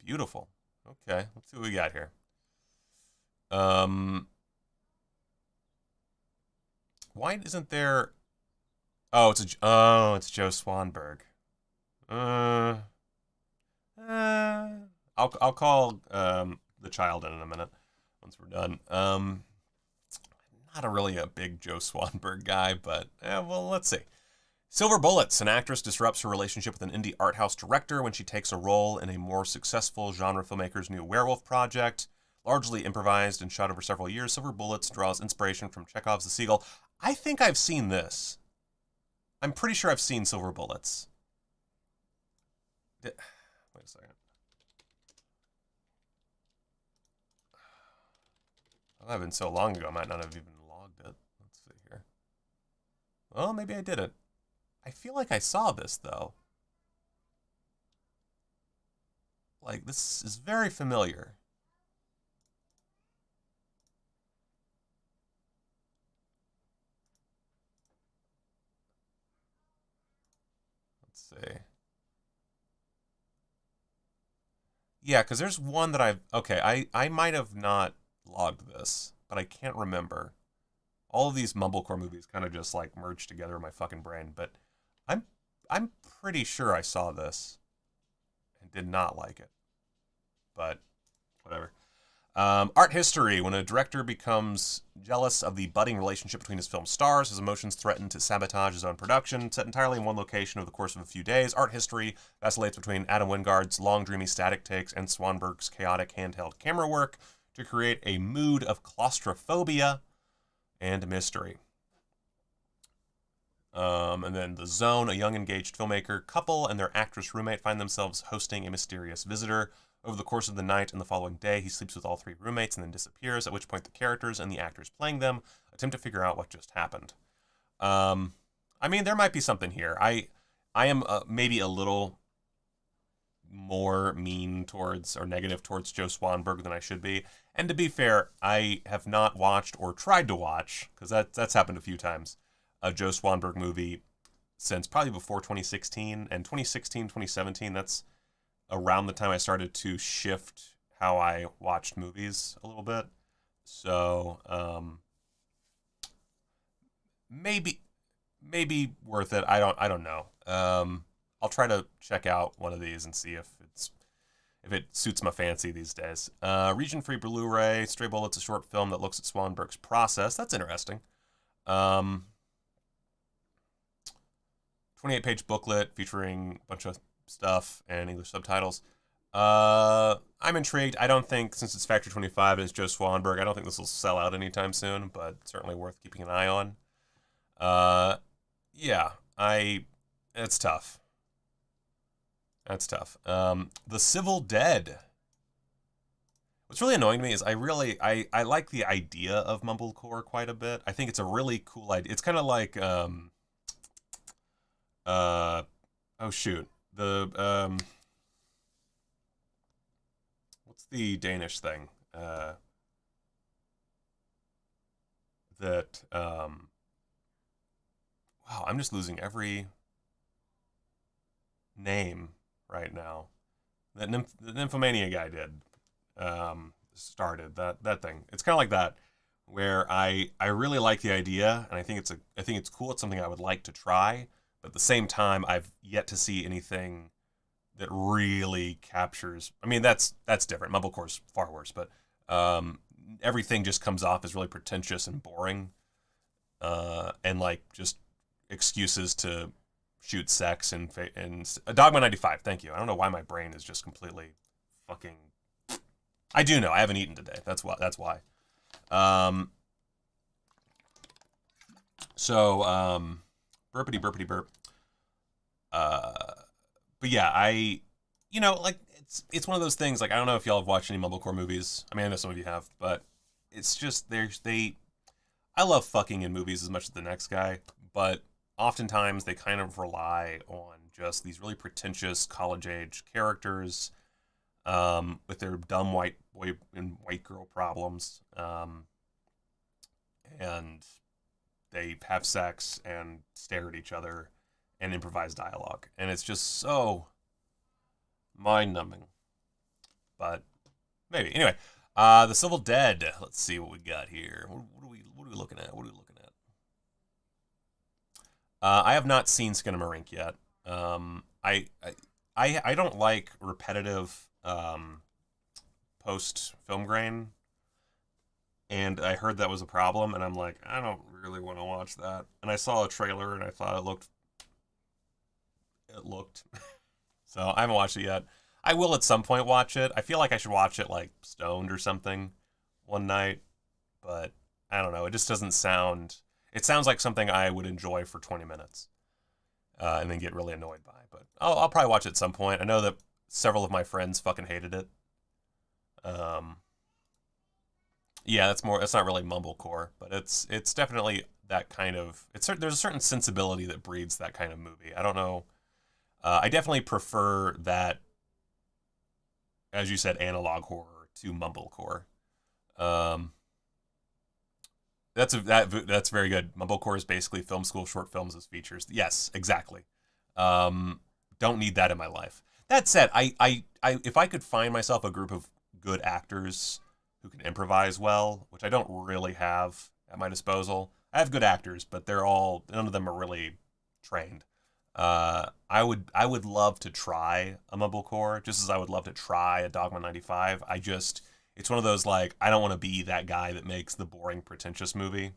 beautiful. Okay, let's see what we got here. Why isn't there? Oh, it's Joe Swanberg. I'll call the child in a minute once we're done. Not really a big Joe Swanberg guy, but well, let's see. Silver Bullets. An actress disrupts her relationship with an indie art house director when she takes a role in a more successful genre filmmaker's new werewolf project. Largely improvised and shot over several years, Silver Bullets draws inspiration from Chekhov's The Seagull. I think I've seen this. I'm pretty sure I've seen Silver Bullets. Wait a second. Well, that had been so long ago, I might not have even logged it. Let's see here. Well, maybe I didn't. I feel like I saw this, though. Like, this is very familiar. Let's see. Yeah, because there's one that okay, I might have not logged this, but I can't remember. All of these mumblecore movies kind of just like merged together in my fucking brain, but I'm pretty sure I saw this and did not like it. But whatever. Art history. When a director becomes jealous of the budding relationship between his film stars, his emotions threaten to sabotage his own production. Set entirely in one location over the course of a few days, art history vacillates between Adam Wingard's long, dreamy static takes and Swanberg's chaotic handheld camera work to create a mood of claustrophobia and mystery. And then The Zone, a young engaged filmmaker couple and their actress roommate find themselves hosting a mysterious visitor. Over the course of the night and the following day, he sleeps with all three roommates and then disappears, at which point the characters and the actors playing them attempt to figure out what just happened. I mean, there might be something here. I am maybe a little more mean towards or negative towards Joe Swanberg than I should be. And to be fair, I have not watched or tried to watch, because that's happened a few times, a Joe Swanberg movie since probably before 2016. And 2016, 2017, that's around the time I started to shift how I watched movies a little bit. So maybe worth it. I don't know. I'll try to check out one of these and see if it suits my fancy these days. Region-free Blu-ray, Stray Bullets, a short film that looks at Swanberg's process. That's interesting. 28-page booklet featuring a bunch of stuff and English subtitles. I'm intrigued. I don't think, since it's Factory 25 and it's Joe Swanberg, I don't think this will sell out anytime soon, but certainly worth keeping an eye on. Yeah, it's tough. That's tough. The Civil Dead. What's really annoying to me is I like the idea of mumblecore quite a bit. I think it's a really cool idea. It's kind of like oh shoot, the what's the Danish thing that wow, I'm just losing every name right now. That the Nymphomania guy did started that thing. It's kind of like that, where I really like the idea, and I think it's cool. It's something I would like to try, but at the same time, I've yet to see anything that really captures. I mean, that's different. Mumblecore's far worse, but everything just comes off as really pretentious and boring, and like just excuses to shoot sex and Dogma 95. Thank you. I don't know why my brain is just completely fucking. I do know. I haven't eaten today. That's why. Burpity burpity burp. But yeah, like it's one of those things. Like, I don't know if y'all have watched any mumblecore movies. I mean, I know some of you have, but it's just I love fucking in movies as much as the next guy, but oftentimes they kind of rely on just these really pretentious college-age characters with their dumb white boy and white girl problems, and they have sex and stare at each other and improvise dialogue, and it's just so mind-numbing. But maybe anyway. The Civil Dead. Let's see what we got here. What are we looking at? I have not seen Skinamarink yet. I don't like repetitive post film grain, and I heard that was a problem, and I'm like, I don't really want to watch that. And I saw a trailer, and I thought it looked. So I haven't watched it yet. I will at some point watch it. I feel like I should watch it like stoned or something one night, but I don't know. It just doesn't sound. It sounds like something I would enjoy for 20 minutes, and then get really annoyed by. But I'll probably watch it at some point. I know that several of my friends fucking hated it. Yeah, that's not really mumblecore, but it's definitely that kind of. There's a certain sensibility that breeds that kind of movie. I don't know. I definitely prefer that, as you said, analog horror to mumblecore. That's very good. Mumblecore is basically film school short films as features. Yes, exactly. Don't need that in my life. That said, I if I could find myself a group of good actors who can improvise well, which I don't really have at my disposal. I have good actors, but none of them are really trained. I would love to try a mumblecore, just as I would love to try a Dogma 95. It's one of those, like, I don't want to be that guy that makes the boring, pretentious movie.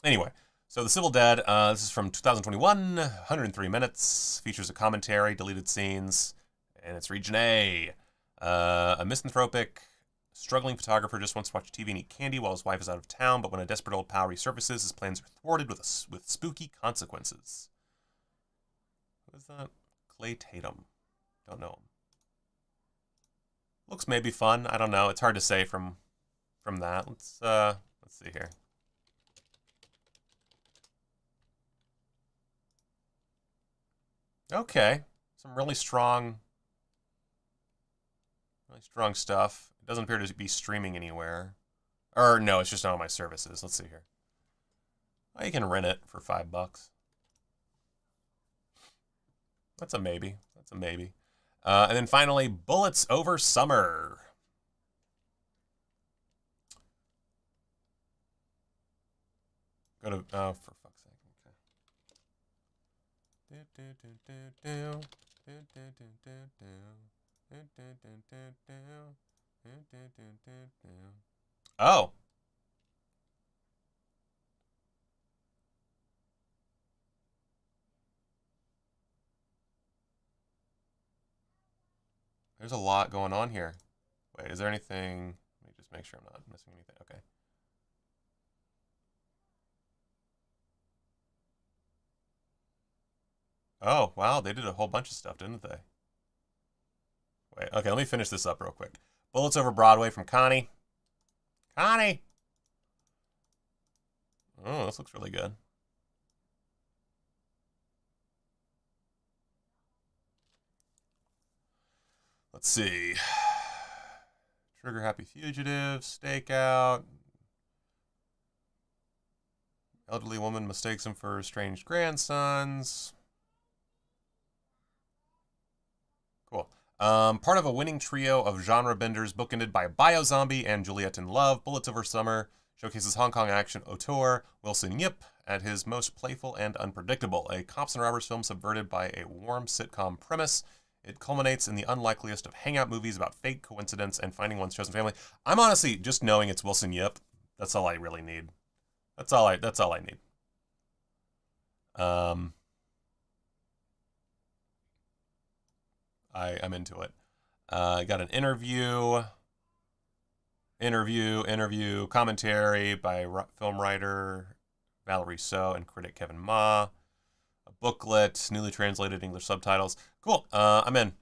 Anyway, so The Civil Dead, this is from 2021, 103 minutes, features a commentary, deleted scenes, and it's Region A. A misanthropic Struggling photographer just wants to watch TV and eat candy while his wife is out of town, but when a desperate old pal resurfaces, his plans are thwarted with spooky consequences. Who is that? Clay Tatum. Don't know him. Looks maybe fun. I don't know. It's hard to say from that. Let's see here. Okay. Some really strong stuff. It doesn't appear to be streaming anywhere. Or no, it's just on my services. Let's see here. Well, you can rent it for $5. That's a maybe. That's a maybe. And then finally, Bullets Over Summer. Go to, oh, for fuck's sake. Okay. Oh. There's a lot going on here. Wait, is there anything? Let me just make sure I'm not missing anything. Okay. Oh, wow, they did a whole bunch of stuff, didn't they? Wait, okay, let me finish this up real quick. Bullets Over Broadway from Connie. Connie! Oh, this looks really good. Let's see. Trigger Happy Fugitive, Stakeout. Elderly woman mistakes him for estranged grandsons. Cool. Part of a winning trio of genre benders bookended by Biozombie and Juliet in Love, Bullets Over Summer showcases Hong Kong action auteur Wilson Yip at his most playful and unpredictable. A cops and robbers film subverted by a warm sitcom premise. It culminates in the unlikeliest of hangout movies about fate, coincidence, and finding one's chosen family. I'm honestly just knowing it's Wilson Yip. That's all I really need. That's all I need. I'm into it. I got an interview, commentary by film writer Valerie So and critic Kevin Ma. A booklet, newly translated English subtitles. Cool. I'm in.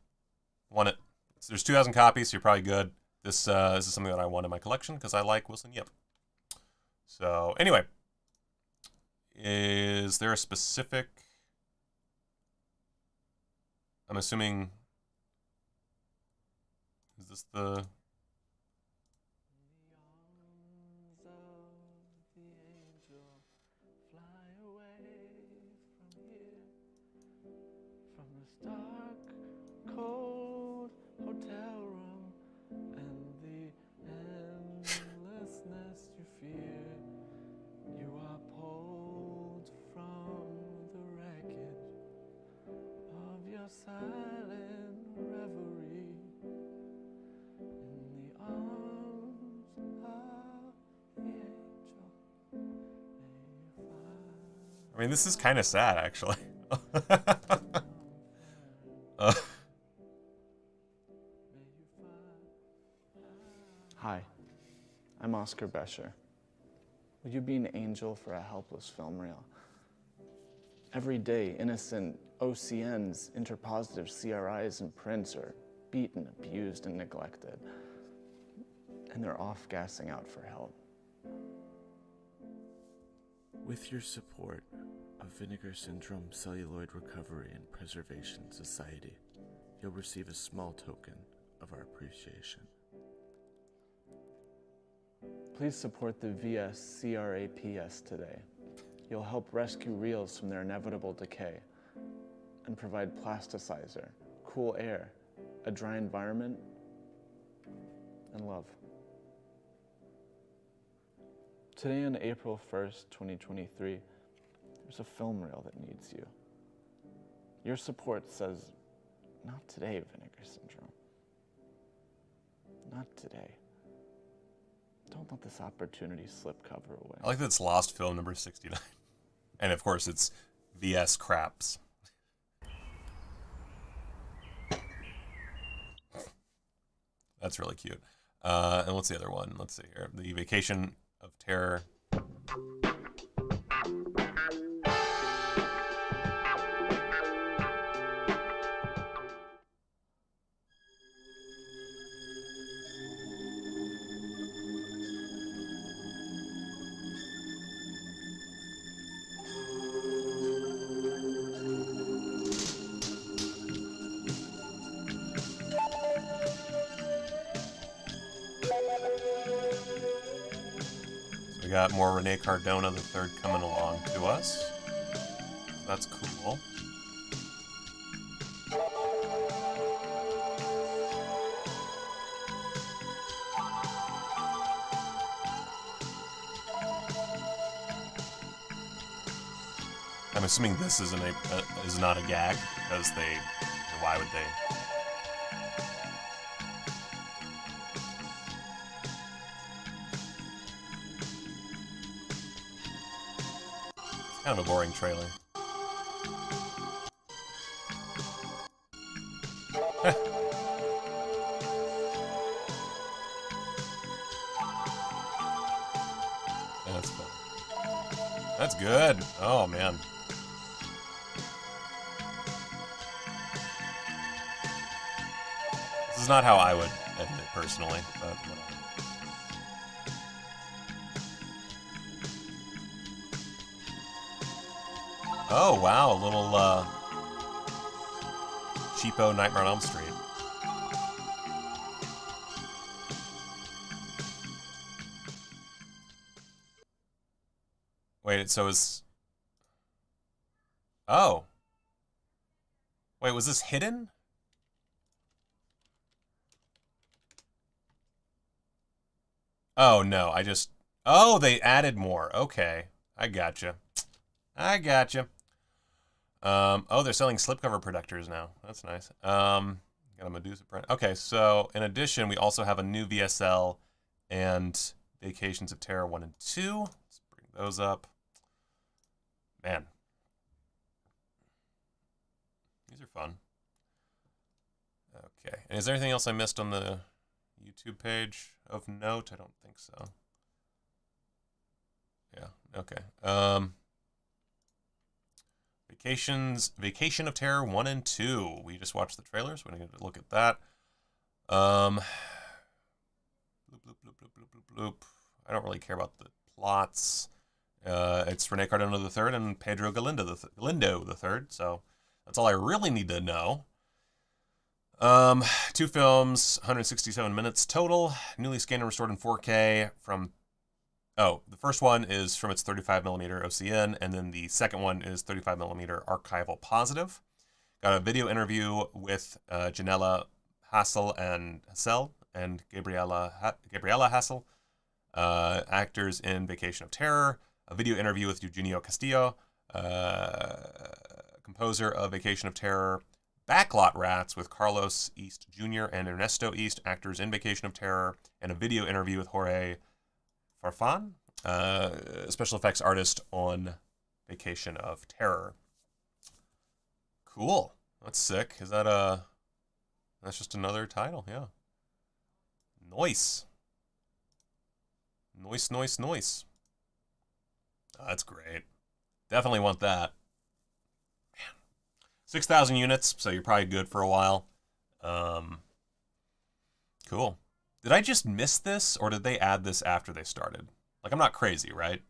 Want it. So there's 2,000 copies, so you're probably good. This is something that I want in my collection because I like Wilson Yip. So anyway, is there a specific? I'm assuming. Is this the? Cold hotel room and the endlessness you fear. You are pulled from the wreckage of your silent reverie in the arms of the angel. I mean, this is kind of sad, actually. Hi, I'm Oscar Bescher. Would you be an angel for a helpless film reel? Every day, innocent OCNs, interpositive CRIs, and prints are beaten, abused, and neglected. And they're off gassing out for help. With your support of Vinegar Syndrome Celluloid Recovery and Preservation Society, you'll receive a small token of our appreciation. Please support the VSCRAPS today. You'll help rescue reels from their inevitable decay and provide plasticizer, cool air, a dry environment, and love. Today on April 1st, 2023, there's a film reel that needs you. Your support says, not today, Vinegar Syndrome. Not today. Don't let this opportunity slip cover away. I like that it's Lost Film number 69. And of course, it's VS Craps. That's really cute. And what's the other one? Let's see here. The Vacation of Terror. We got more Rene Cardona III coming along to us. So that's cool. I'm assuming this is not a gag because why would they? Kind of a boring trailer. That's fun. That's good. Oh, man. This is not how I would edit it personally, but whatever. Oh, wow, a little, cheapo Nightmare on Elm Street. Wait, so is... Oh. Wait, was this hidden? Oh, no, I just... Oh, they added more. Okay, I gotcha. I gotcha. Oh, they're selling slipcover protectors now. That's nice. Got a Medusa print. Okay, so in addition, we also have a new VSL and Vacations of Terror 1 and 2. Let's bring those up. Man. These are fun. Okay. And is there anything else I missed on the YouTube page of note? I don't think so. Yeah, okay. Vacation of Terror 1 and 2. We just watched the trailers. We're going to look at that. Bloop, bloop, bloop, bloop, bloop, bloop, bloop. I don't really care about the plots. It's Rene Cardona III and Pedro Galindo III, so that's all I really need to know. 2 films, 167 minutes total, newly scanned and restored in 4K from... Oh, the first one is from its 35mm OCN, and then the second one is 35mm archival positive. Got a video interview with Janella Hassel and Gabriella Hassel, actors in Vacation of Terror. A video interview with Eugenio Castillo, composer of Vacation of Terror. Backlot Rats with Carlos East Jr. and Ernesto East, actors in Vacation of Terror. And a video interview with Jorge Farfan, special effects artist on Vacation of Terror. Cool. That's sick. Is that that's just another title, yeah. Nice. Nice. Oh, that's great. Definitely want that. Man. 6,000 units, so you're probably good for a while. Cool. Did I just miss this, or did they add this after they started? Like, I'm not crazy, right?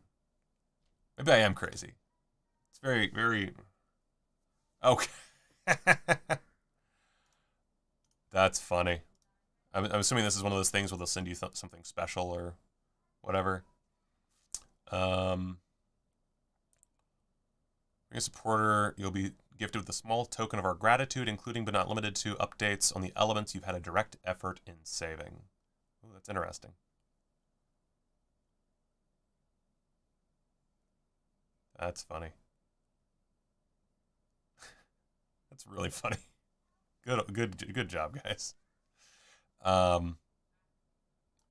Maybe I am crazy. It's very, very... Okay. That's funny. I'm assuming this is one of those things where they'll send you something special or whatever. Being a supporter, you'll be gifted with a small token of our gratitude, including but not limited to updates on the elements you've had a direct effort in saving. Ooh, that's interesting. That's funny. That's really funny. Good job, guys.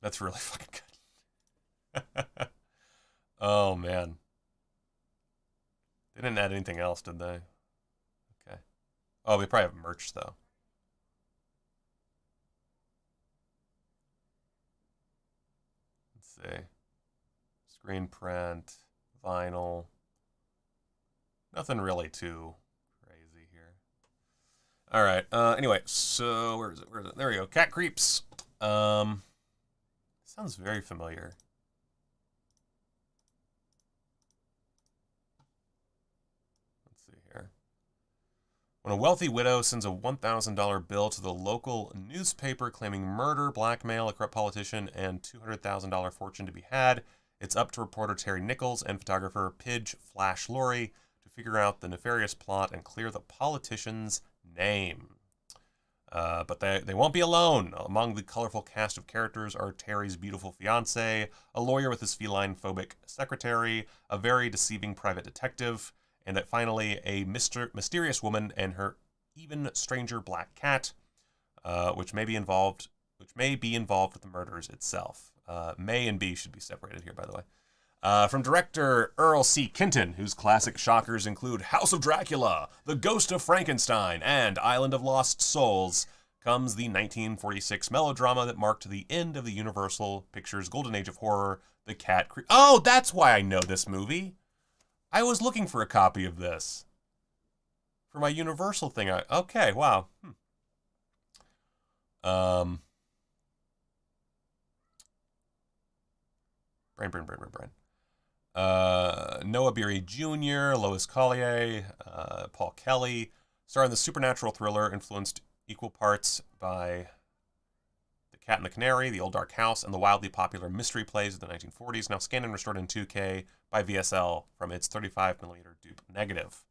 That's really fucking good. Oh, man. They didn't add anything else, did they? Okay. Oh, we probably have merch, though. see. Screen print, vinyl. Nothing really too crazy here. All right. Anyway, so where is it? Where is it? There we go. Cat Creeps. Sounds very familiar. Let's see here. When a wealthy widow sends a $1,000 bill to the local newspaper claiming murder, blackmail, a corrupt politician, and $200,000 fortune to be had, it's up to reporter Terry Nichols and photographer Pidge Flash Laurie to figure out the nefarious plot and clear the politician's name. But they won't be alone. Among the colorful cast of characters are Terry's beautiful fiancé, a lawyer with his feline-phobic secretary, a very deceiving private detective, and finally a mysterious woman and her even stranger black cat, which may be involved with the murders itself. May and B should be separated here, by the way. From director Earl C. Kinton, whose classic shockers include House of Dracula, The Ghost of Frankenstein, and Island of Lost Souls, comes the 1946 melodrama that marked the end of the Universal Pictures Golden Age of Horror, The Cat Creeps. Oh, that's why I know this movie. I was looking for a copy of this for my Universal thing. Okay, wow. Brain. Noah Beery Jr., Lois Collier, Paul Kelly, star in the supernatural thriller influenced equal parts by The Cat and the Canary, The Old Dark House, and the wildly popular mystery plays of the 1940s, now scanned and restored in 2K by VSL from its 35mm dupe negative.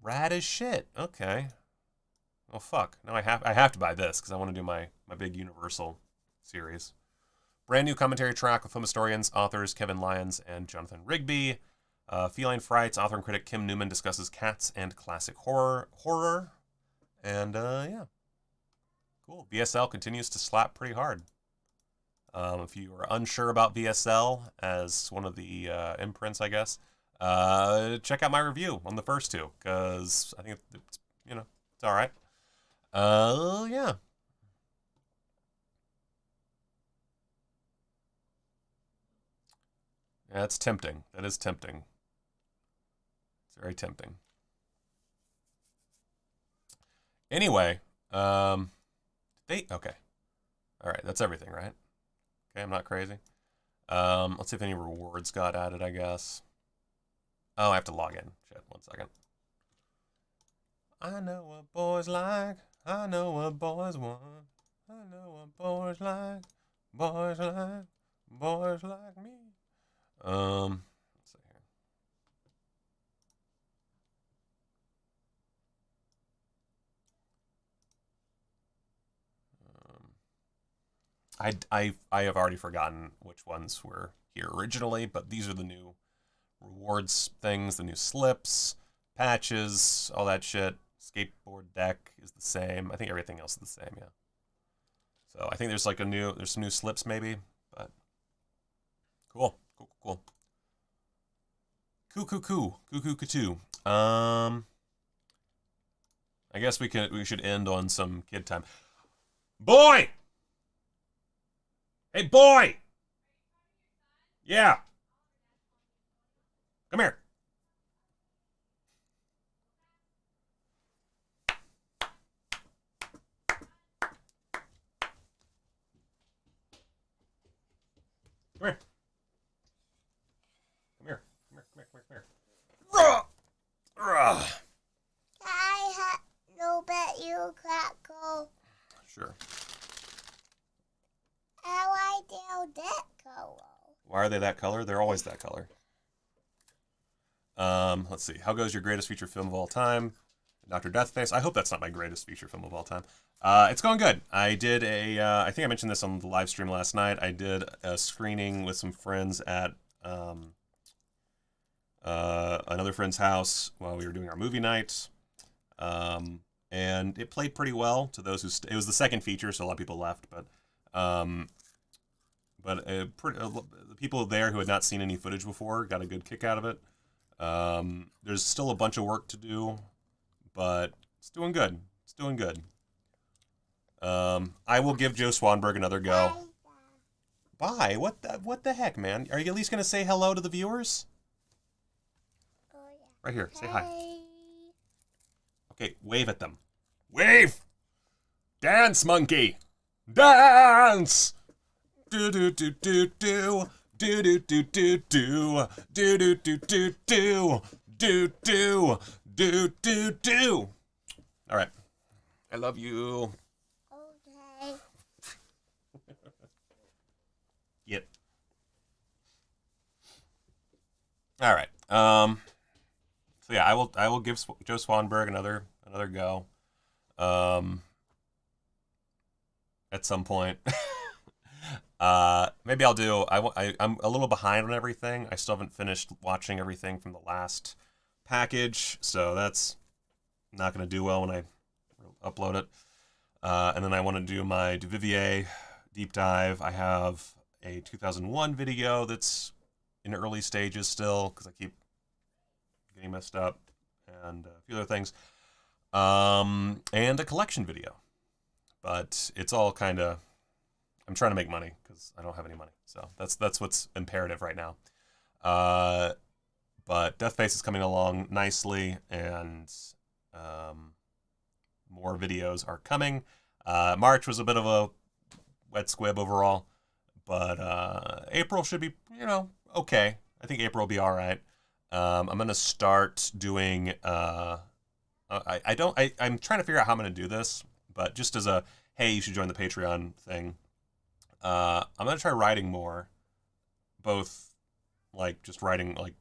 Rad as shit. Okay. Well, fuck. Now I have to buy this because I want to do my big Universal series. Brand new commentary track with film historians, authors Kevin Lyons and Jonathan Rigby. Feline Frights, author and critic Kim Newman discusses cats and classic horror. And, yeah. Cool. VSL continues to slap pretty hard. If you are unsure about VSL as one of the imprints, I guess, check out my review on the first two, because I think it's, it's all right. Yeah. Yeah, that's tempting. That is tempting. It's very tempting. Anyway, okay. All right, that's everything, right? Okay, I'm not crazy. Let's see if any rewards got added, I guess. Oh, I have to log in. Shit, 1 second. I know what boys like. I know what boys want. I know what boys like. Boys like me. Let's see here. I have already forgotten which ones were here originally, but these are the new rewards things, the new slips, patches, all that shit. Skateboard deck is the same. I think everything else is the same, yeah. So I think there's there's some new slips maybe, but cool. Cool. I guess we should end on some kid time. Boy! Hey, boy! Yeah. Come here. Come here. Come here. I have no bet you crackle. Sure. How I do that color? Why are they that color? They're always that color. Let's see. How goes your greatest feature film of all time? Dr. Deathface. I hope that's not my greatest feature film of all time. It's going good. I did I think I mentioned this on the live stream last night. I did a screening with some friends at another friend's house while we were doing our movie night. And it played pretty well to those who... it was the second feature, so a lot of people left, but the people there who had not seen any footage before got a good kick out of it. There's still a bunch of work to do, but it's doing good. I will give Joe Swanberg another go. Bye. What the heck, man? Are you at least gonna say hello to the viewers? Oh, yeah. Right here. Say hi. Okay, wave at them. Wave! Dance, monkey! Dance! Do do do do do. Do do do do do. Do do do do do. Do do do do do. All right. I love you. Okay. Yep. All right. So yeah, I will give Joe Swanberg another go. At some point. Maybe I'll do. I'm a little behind on everything. I still haven't finished watching everything from the last package, so that's not going to do well when I upload it. And then I want to do my Duvivier deep dive. I have a 2001 video that's in early stages still because I keep getting messed up, and a few other things. And a collection video. But it's all kind of, I'm trying to make money because I don't have any money. So that's what's imperative right now. But Deathface is coming along nicely, and more videos are coming. March was a bit of a wet squib overall, but April should be, okay. I think April will be all right. I'm going to start doing, I'm trying to figure out how I'm going to do this, but just as a, hey, you should join the Patreon thing, I'm going to try writing more, both, like, just writing, like,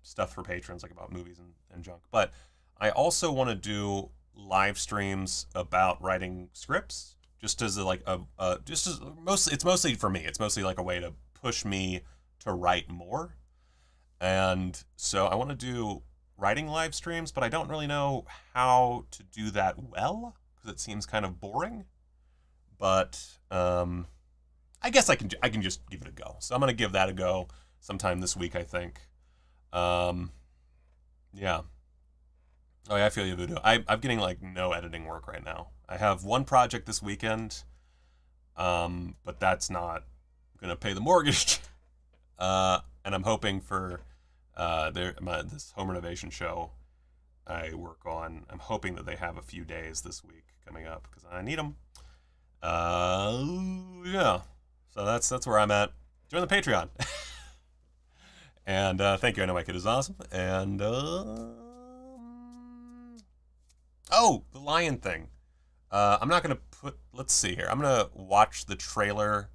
stuff for patrons, like, about movies and junk. But I also want to do live streams about writing scripts, just as, it's mostly for me. It's mostly, like, a way to push me to write more. And so I want to do writing live streams, but I don't really know how to do that well, because it seems kind of boring. But I guess I can just give it a go. So I'm going to give that a go sometime this week, I think. Yeah. Oh, yeah, I feel you, Voodoo. I'm getting, like, no editing work right now. I have one project this weekend, but that's not going to pay the mortgage. And I'm hoping for this home renovation show I work on. I'm hoping that they have a few days this week coming up because I need them. Yeah. So that's where I'm at. Join the Patreon. And thank you. I know my kid is awesome. And oh, the lion thing. I'm not gonna let's see here. I'm gonna watch the trailer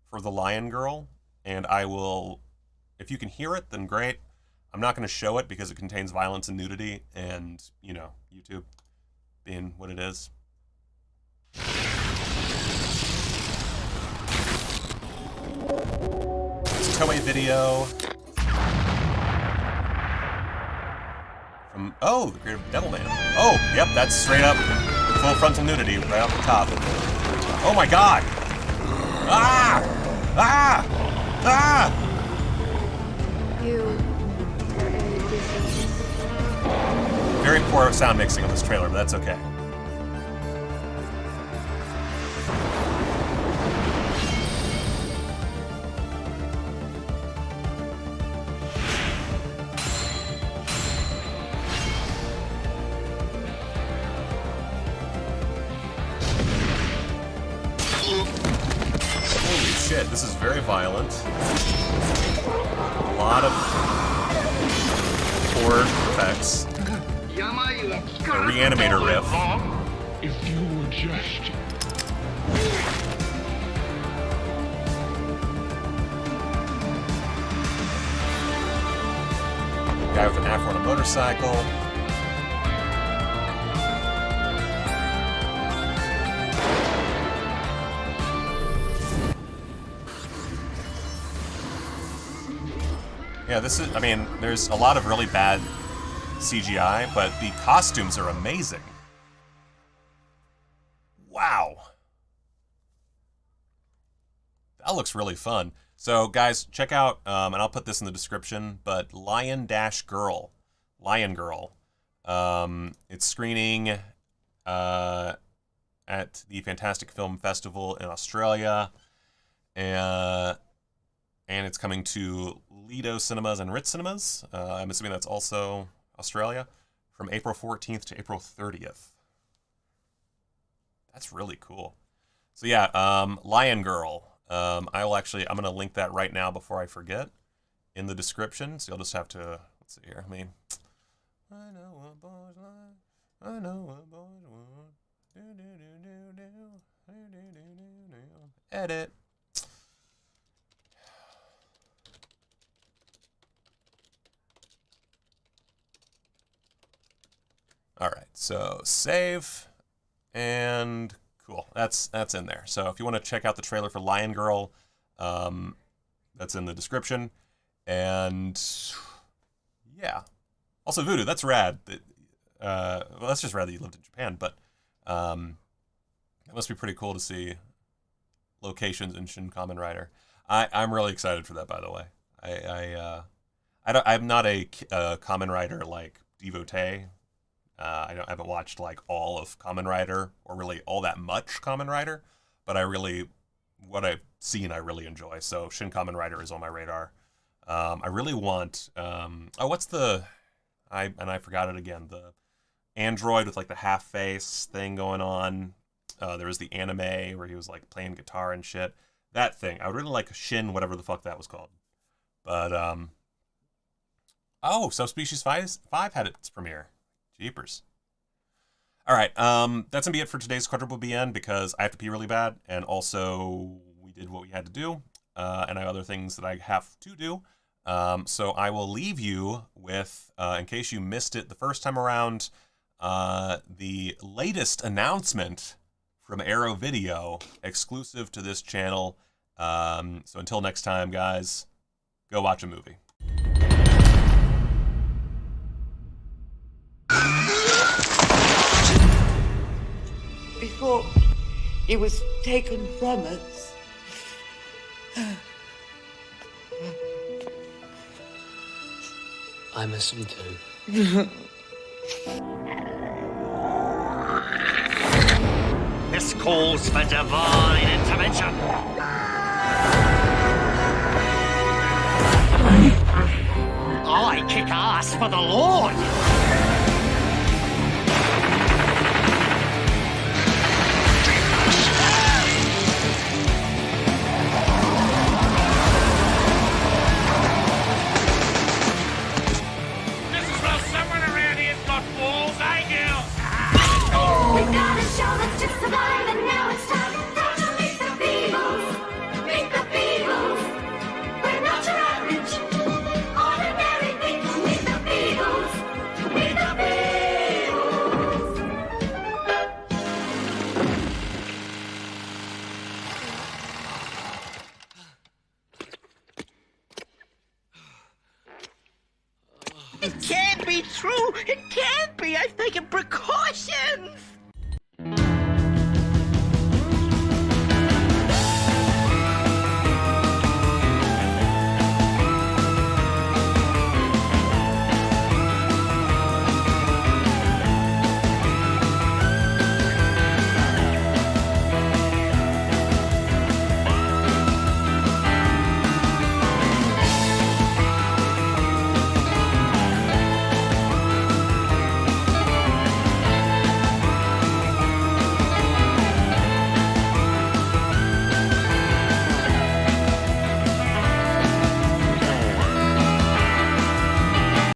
for The Lion Girl, and I will, if you can hear it, then great. I'm not gonna show it because it contains violence and nudity, and YouTube being what it is. It's a Toei video from the creator of Devilman. Oh, yep, that's straight up full frontal nudity right off the top. Oh my god! Ah! Ah! Ah! Very poor sound mixing on this trailer, but that's okay. Holy shit, this is very violent. A lot of poor effects. A reanimator riff. If you were just... Guy with an afro on a motorcycle. Yeah, there's a lot of really bad CGI, but the costumes are amazing. Wow. That looks really fun. So, guys, check out, and I'll put this in the description, but Lion Girl. It's screening at the Fantastic Film Festival in Australia, and it's coming to Lido Cinemas and Ritz Cinemas. I'm assuming that's also Australia, from April 14th to April 30th. That's really cool. So yeah, Lion Girl. I'm going to link that right now before I forget in the description. So you'll just have to, let's see here. I know what boys like. I know what boys want. Edit. All right, so save, and cool. That's in there. So if you want to check out the trailer for Lion Girl, that's in the description. And yeah, also Voodoo. That's rad. Well, that's just rad that you lived in Japan, but it must be pretty cool to see locations in Shin Kamen Rider. I'm really excited for that, by the way. I'm not a Kamen Rider like devotee. I haven't watched like all of Kamen Rider or really all that much Kamen Rider, but what I've seen I really enjoy. So Shin Kamen Rider is on my radar. I really want what's the I forgot it again, the android with like the half face thing going on. There was the anime where he was like playing guitar and shit. That thing. I would really like Shin, whatever the fuck that was called. But Subspecies 5 had its premiere. Jeepers. All right, that's gonna be it for today's Quadruple BN because I have to pee really bad, and also we did what we had to do, and I have other things that I have to do. So I will leave you with, in case you missed it the first time around, the latest announcement from Arrow Video, exclusive to this channel. So until next time, guys, go watch a movie. Before he was taken from us. I miss him too. This calls for divine intervention. I kick ass for the Lord. We've got a show that's just survived, and now it's time to meet the Beebles. Meet the Beebles. We're not your average, ordinary people. Meet the Beebles. Meet the Beebles. It can't be true. It can't be. I've taken precautions.